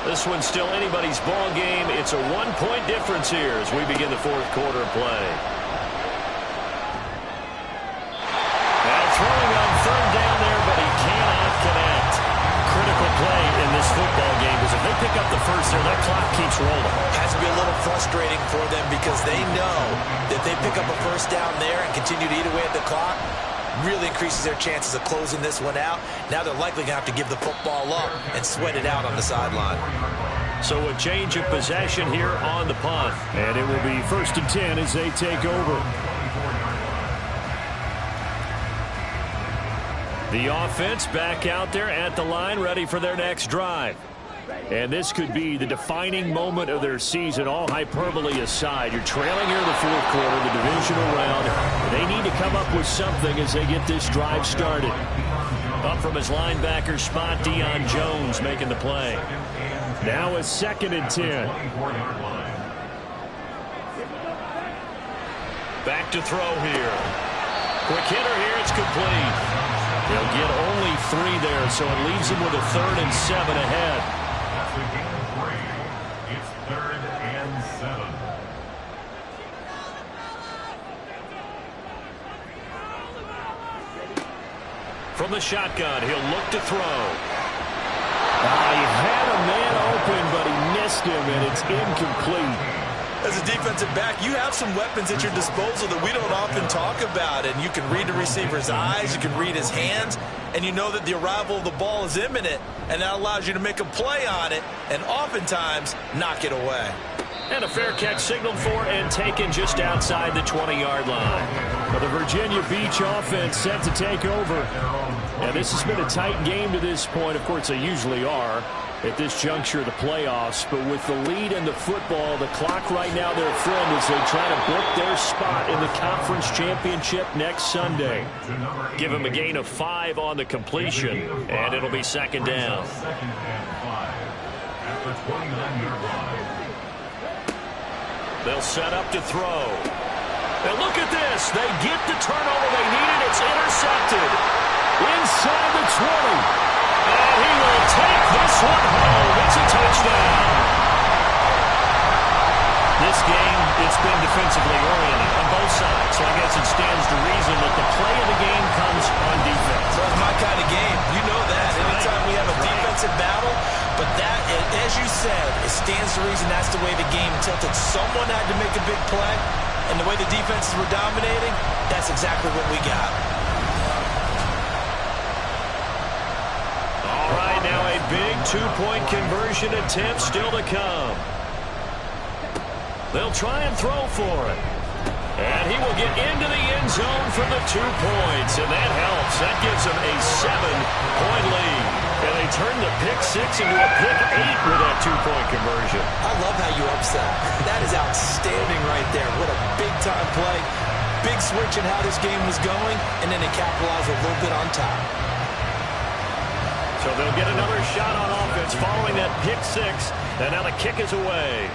This one's still anybody's ball game. It's a 1-point difference here as we begin the 4th quarter play. Now throwing on 3rd down there, but he cannot connect. Critical play in this football game, because if they pick up the first there, that clock keeps rolling. Has to be a little frustrating for them because they know that they pick up a 1st down there and continue to eat away at the clock, really increases their chances of closing this one out. Now they're likely going to have to give the football up and sweat it out on the sideline. So a change of possession here on the punt. And it will be 1st and 10 as they take over. The offense back out there at the line, ready for their next drive. And this could be the defining moment of their season, all hyperbole aside. You're trailing here in the 4th quarter, the divisional round. They need to come up with something as they get this drive started. Up from his linebacker spot, Deion Jones making the play. Now a 2nd and 10. Back to throw here. Quick hitter here, it's complete. They'll get only 3 there, so it leaves them with a 3rd and 7 ahead. That's a gain of 3. It's 3rd and 7. From the shotgun, he'll look to throw. He had a man open, but he missed him, and it's incomplete. As a defensive back, you have some weapons at your disposal that we don't often talk about, and you can read the receiver's eyes, you can read his hands, and you know that the arrival of the ball is imminent, and that allows you to make a play on it and oftentimes knock it away. And a fair catch signaled for and taken just outside the 20-yard line. Well, the Virginia Beach offense set to take over. And this has been a tight game to this point. Of course, they usually are at this juncture of the playoffs. But with the lead in the football, the clock right now their friend as they try to book their spot in the conference championship next Sunday. Give him a gain of 5 on the completion, and it'll be 2nd down. 2nd and 5 at the 29-yard line. They'll set up to throw. And look at this. They get the turnover they needed. It's intercepted. Inside the 20. And he will take this one home. It's a touchdown. This game, it's been defensively oriented on both sides. So I guess it stands to reason that the play of the game comes on defense. So it's my kind of game. You know that. Anytime we have a defensive battle, but that, as you said, it stands to reason that's the way the game tilted. Someone had to make a big play, and the way the defenses were dominating, that's exactly what we got. All right, now a big two-point conversion attempt still to come. They'll try and throw for it. And he will get into the end zone for the 2 points, and that helps. That gives them a 7-point lead. And they turn the pick 6 into a pick 8 with that two-point conversion. I love how you upset. That is outstanding right there. What a big-time play. Big switch in how this game was going, and then they capitalized a little bit on top. So they'll get another shot on offense following that pick 6, and now the kick is away.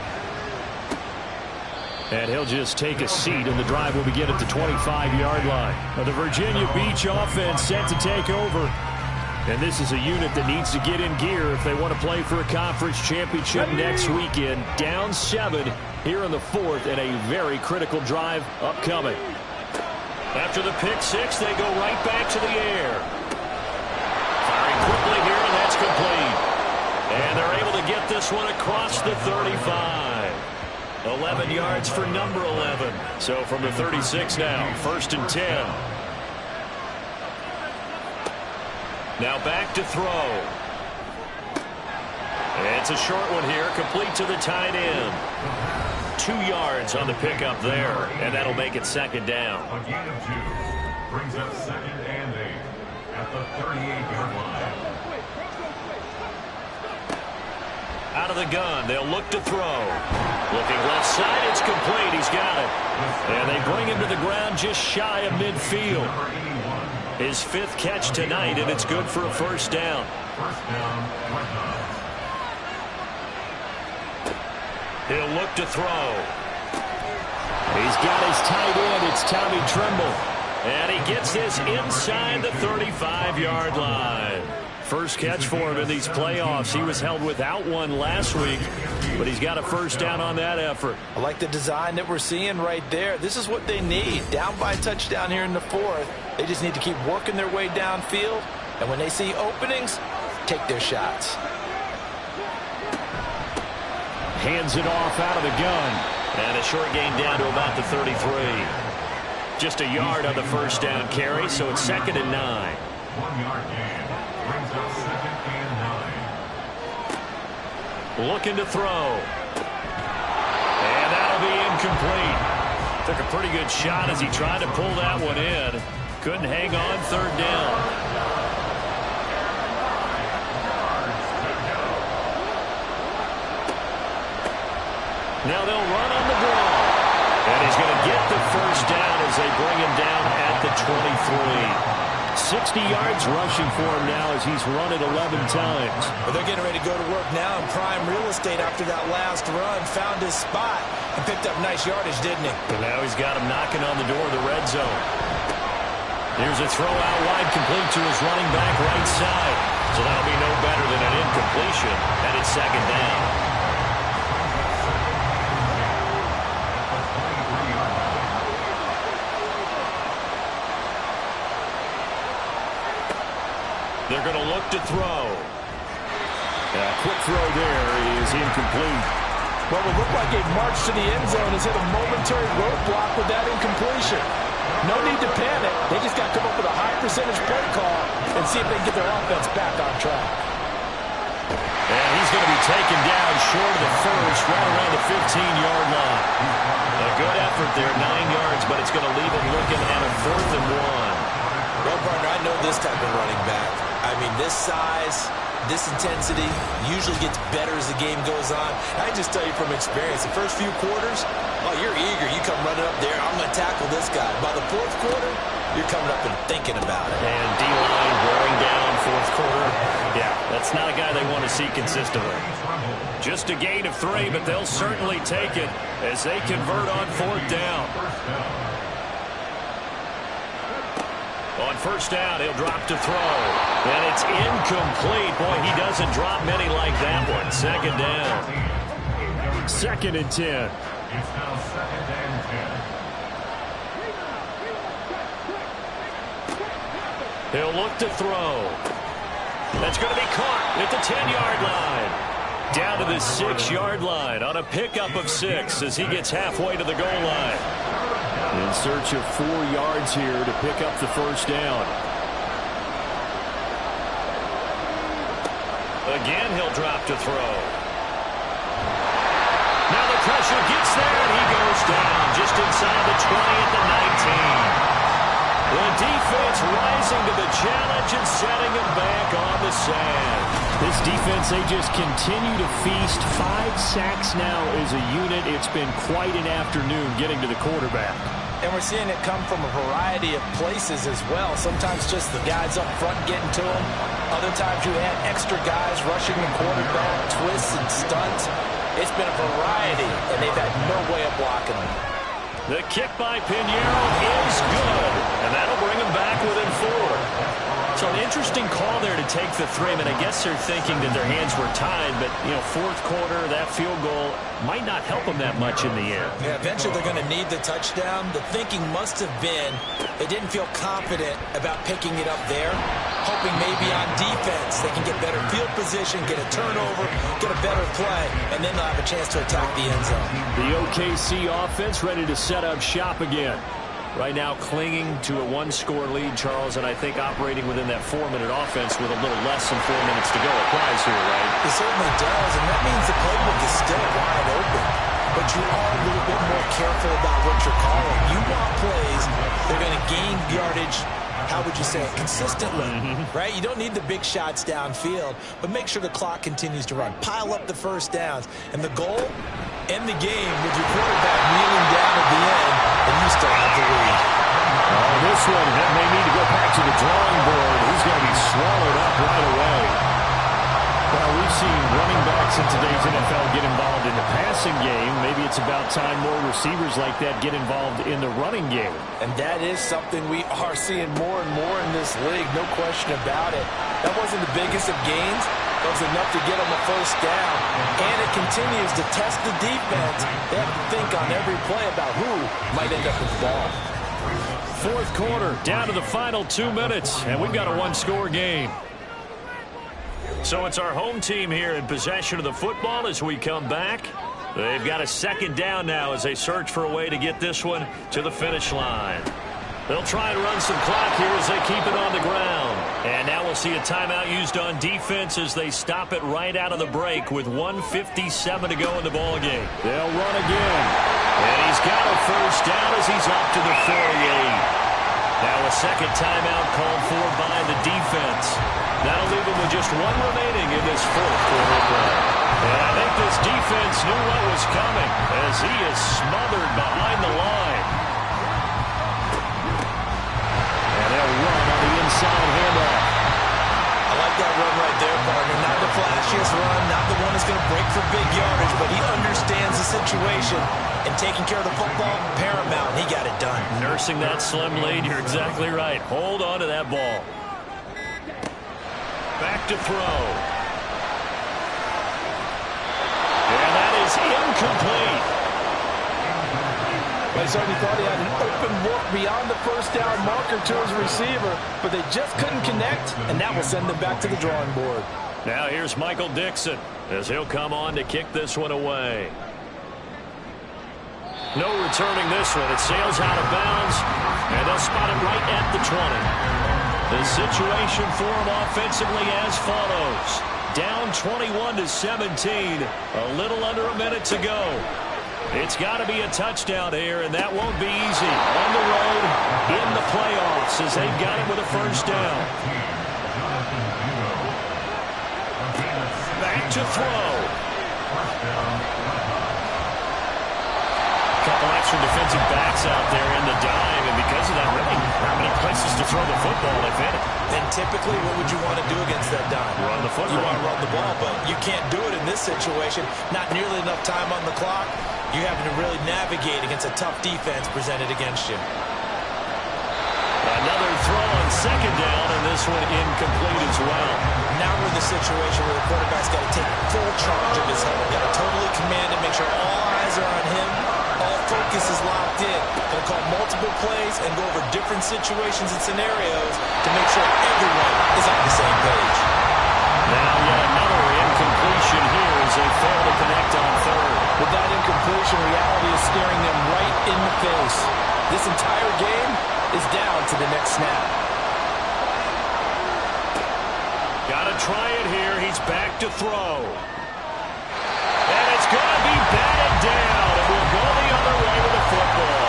And he'll just take a seat, and the drive will begin at the 25-yard line. The Virginia Beach offense set to take over. And this is a unit that needs to get in gear if they want to play for a conference championship next weekend. Down 7 here in the 4th, and a very critical drive upcoming. After the pick 6, they go right back to the air. Firing quickly here, and that's complete. And they're able to get this one across the 35. 11 yards for number 11. So from the 36 now, 1st and 10. Now back to throw. It's a short one here, complete to the tight end. 2 yards on the pickup there, and that'll make it 2nd down. A gain of 2 brings up 2nd and 8 at the 38-yard line. Out of the gun, they'll look to throw. Looking left side, it's complete. He's got it. And they bring him to the ground just shy of midfield. His 5th catch tonight, and it's good for a 1st down. First down, DREADNOUGHTS. He'll look to throw. He's got his tight end. It's Tommy Tremble. And he gets this inside the 35-yard line. First catch for him in these playoffs. He was held without one last week, but he's got a 1st down on that effort. I like the design that we're seeing right there. This is what they need. Down by a touchdown here in the 4th. They just need to keep working their way downfield, and when they see openings, take their shots. Hands it off out of the gun. And a short gain down to about the 33. Just a yard on the 1st down carry, so it's 2nd and 9. 1-yard gain brings up 2nd and 9. Looking to throw. And that'll be incomplete. Took a pretty good shot as he tried to pull that one in. Couldn't hang on, 3rd down. Now they'll run on the ball. And he's going to get the 1st down as they bring him down at the 23. 60 yards rushing for him now as he's run it 11 times. Well, they're getting ready to go to work now in prime real estate after that last run. Found his spot and picked up nice yardage, didn't he? And now he's got him knocking on the door of the red zone. Here's a throw out wide, complete to his running back right side. So that'll be no better than an incompletion, and it's 2nd down. They're going to look to throw. A quick throw there is incomplete. What would look like a march to the end zone has hit a momentary roadblock with that incompletion. No need to panic. They just got to come up with a high percentage play call and see if they can get their offense back on track. And he's going to be taken down short of the 1st, right around the 15-yard line. A good effort there, 9 yards, but it's going to leave him looking at a 4th and 1. Well, partner, I know this type of running back. I mean, this size, this intensity usually gets better as the game goes on. I can just tell you from experience, the first few quarters, oh, you're eager. You come running up there, I'm going to tackle this guy. By the 4th quarter, you're coming up and thinking about it. And D-line wearing down 4th quarter. Yeah, that's That's not a guy they want to see consistently. Just a gain of 3, but they'll certainly take it as they convert on 4th down. On 1st down, he'll drop to throw. And it's incomplete. Boy, he doesn't drop many like that one. 2nd down. 2nd and 10. It's now 2nd and 10. He'll look to throw. That's going to be caught at the 10-yard line. Down to the 6-yard line on a pickup of 6 as he gets halfway to the goal line. In search of 4 yards here to pick up the 1st down. Again, he'll drop to throw. Now the pressure gets there, and he goes down just inside the 20 at the 19. The defense rising to the challenge and setting him back on the sand. This defense, they just continue to feast. 5 sacks now as a unit. It's been quite an afternoon getting to the quarterback. And we're seeing it come from a variety of places as well. Sometimes just the guys up front getting to him. Other times you add extra guys rushing the quarterback, twists and stunts. It's been a variety, and they've had no way of blocking him. The kick by Pinheiro is good, and that'll bring him back within 4. So an interesting call there to take the 3. I mean, I guess they're thinking that their hands were tied, but, you know, 4th quarter, that field goal might not help them that much in the end. Yeah, eventually they're going to need the touchdown. The thinking must have been they didn't feel confident about picking it up there, hoping maybe on defense they can get better field position, get a turnover, get a better play, and then they'll have a chance to attack the end zone. The OKC offense ready to set up shop again. Right now clinging to a 1-score lead, Charles, and I think operating within that 4-minute offense with a little less than 4 minutes to go applies here, right? It certainly does, and that means the playbook is still wide open. But you are a little bit more careful about what you're calling. You want plays, they're going to gain yardage, how would you say it, consistently, right? You don't need the big shots downfield, but make sure the clock continues to run. Pile up the 1st downs, and the goal, end the game with your quarterback kneeling down at the end, and you still have the lead. This one that may need to go back to the drawing board. He's going to be swallowed up right away. Well, we've seen running backs in today's NFL get involved in the passing game. Maybe it's about time more receivers like that get involved in the running game. And that is something we are seeing more and more in this league, no question about it. That wasn't the biggest of gains. That was enough to get them a 1st down. And it continues to test the defense. They have to think on every play about who might end up with the ball. 4th quarter, down to the final 2 minutes, and we've got a 1-score game. So it's our home team here in possession of the football as we come back. They've got a 2nd down now as they search for a way to get this one to the finish line. They'll try and run some clock here as they keep it on the ground. And now we'll see a timeout used on defense as they stop it right out of the break with 1:57 to go in the ballgame. They'll run again. And he's got a 1st down as he's up to the 48. Now a 2nd timeout called for by the defense. That'll leave him with just 1 remaining in this 4th quarter play. And I think this defense knew what was coming as he is smothered behind the line. And they'll run on the inside handoff. I like that run right there, partner. Not the flashiest run, not the one that's going to break for big yardage, but he understands the situation. And taking care of the football, paramount. He got it done. Nursing that slim lead, you're exactly right. Hold on to that ball. Back to throw. And that is incomplete. I certainly thought he had an open look beyond the 1st down marker to his receiver, but they just couldn't connect, and that will send them back to the drawing board. Now here's Michael Dixon as he'll come on to kick this one away. No returning this one. It sails out of bounds, and they'll spot him right at the 20. The situation for him offensively as follows. Down 21-17, a little under a minute to go. It's got to be a touchdown here, and that won't be easy. On the road, in the playoffs, as they've got it with a 1st down. Back to throw. Couple extra defensive backs out there in the dime, and because of that, really not many places to throw the football, if any. And typically, what would you want to do against that dime? Run the football. You want to well, but you can't do it in this situation. Not nearly enough time on the clock. You're having to really navigate against a tough defense presented against you. Another throw on second down, and this one incomplete as well. Now we're in the situation where the quarterback's got to take full charge of his helmet. Got to totally command it, make sure all eyes are on him. All focus is locked in. Going to call multiple plays and go over different situations and scenarios to make sure everyone is on the same page. Now yet another incompletion here as they fail to connect on third. With that incompletion, reality is staring them right in the face. This entire game is down to the next snap. Got to try it here. He's back to throw. And it's going to be batted down. It will go the other way with the football.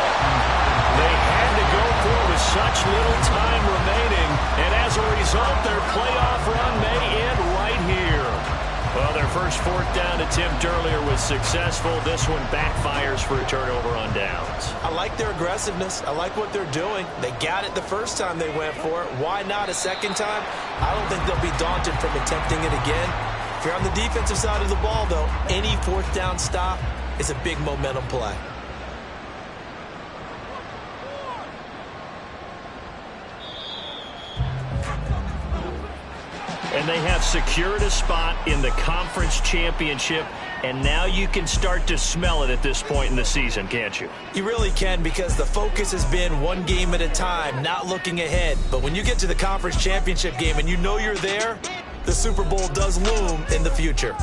They had to go for it with such little time remaining. And as a result, their playoff run may end right here. Well, their first fourth down attempt earlier was successful. This one backfires for a turnover on downs. I like their aggressiveness. I like what they're doing. They got it the first time they went for it. Why not a second time? I don't think they'll be daunted from attempting it again. If you're on the defensive side of the ball, though, any fourth down stop is a big momentum play. And they have secured a spot in the conference championship, and now you can start to smell it at this point in the season, can't you? You really can, because the focus has been one game at a time, not looking ahead. But when you get to the conference championship game and you know you're there, the Super Bowl does loom in the future.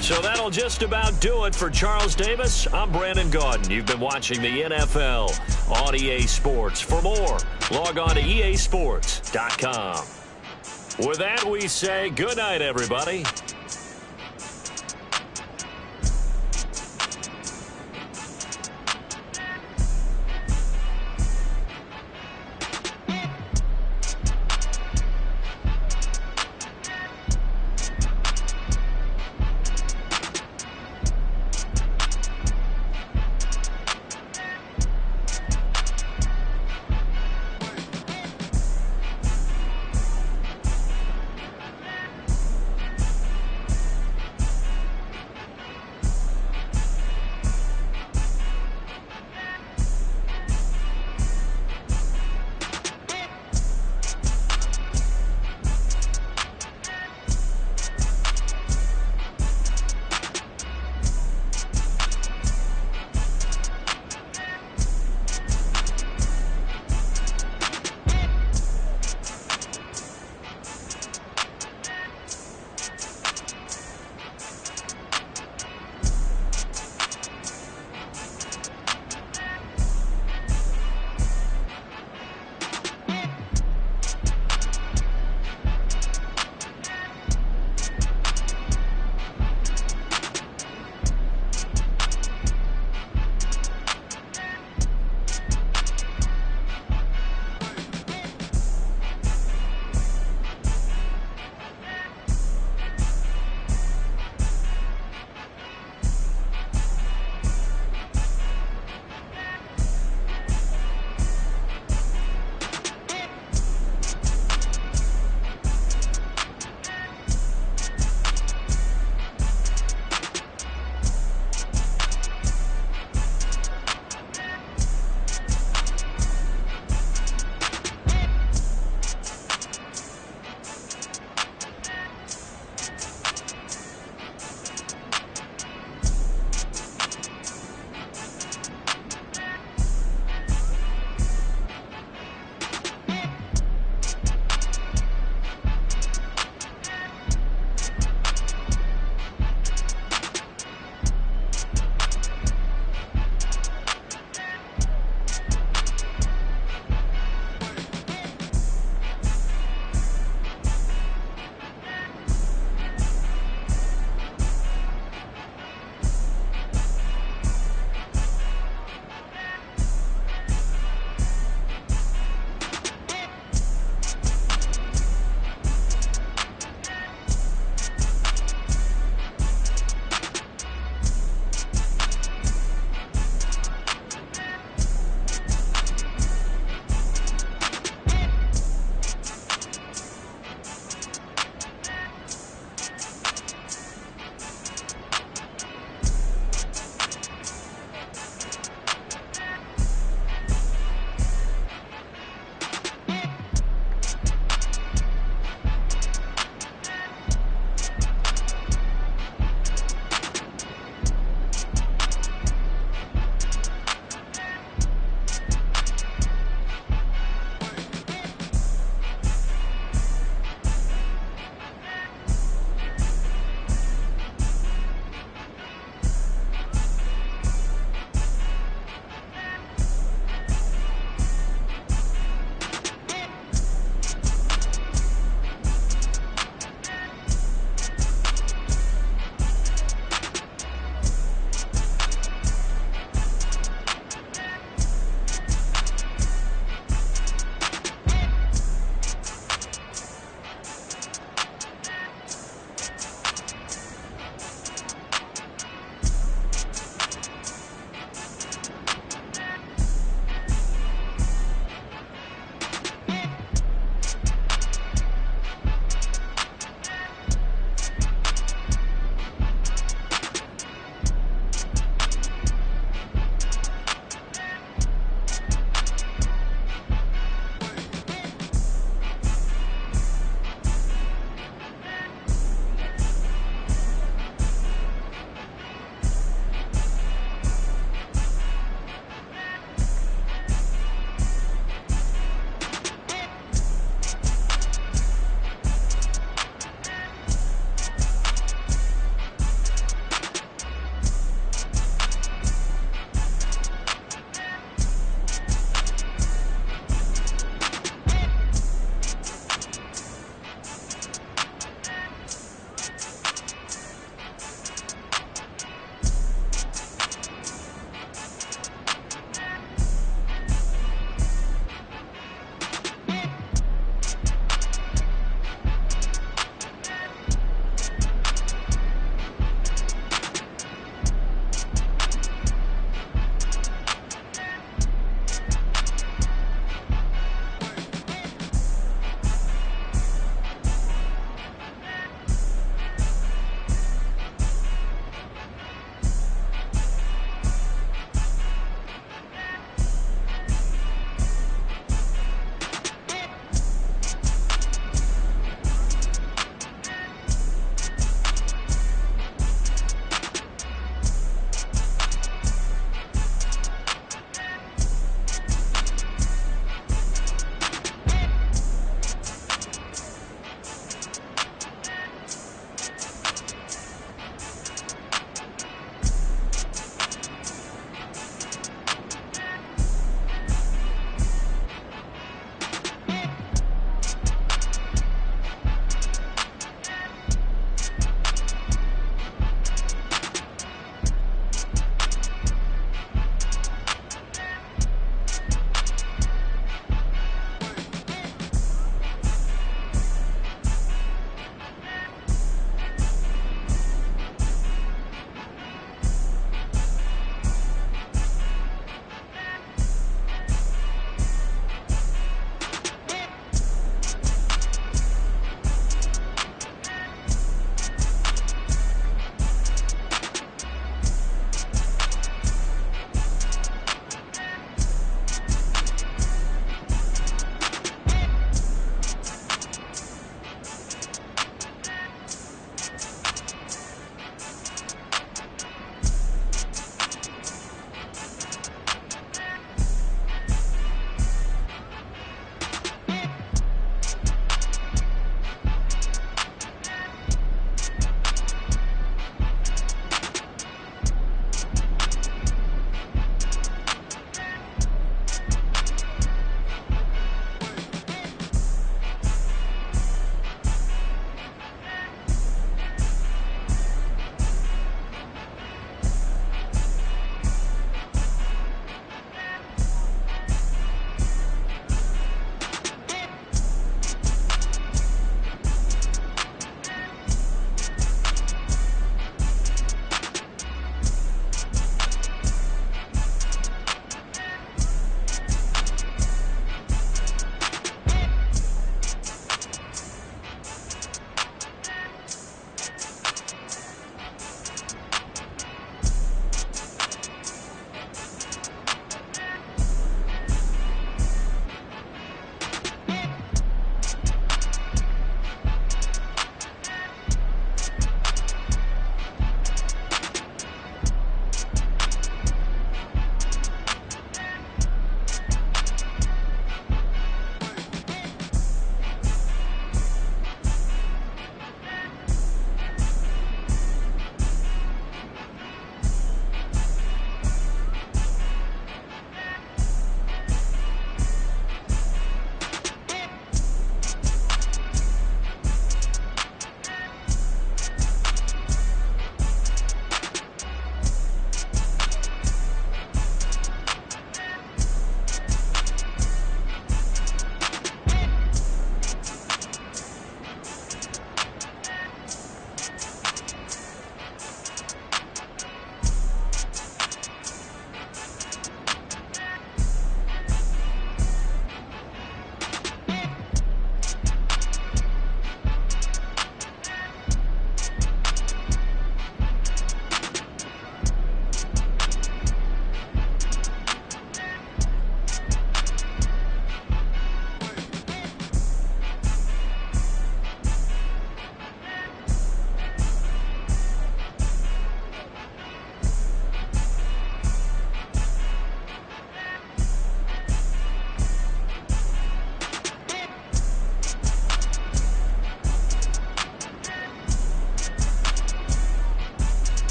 So that'll just about do it for Charles Davis. I'm Brandon Gaudin. You've been watching the NFL on EA Sports. For more, log on to easports.com. With that, we say good night, everybody.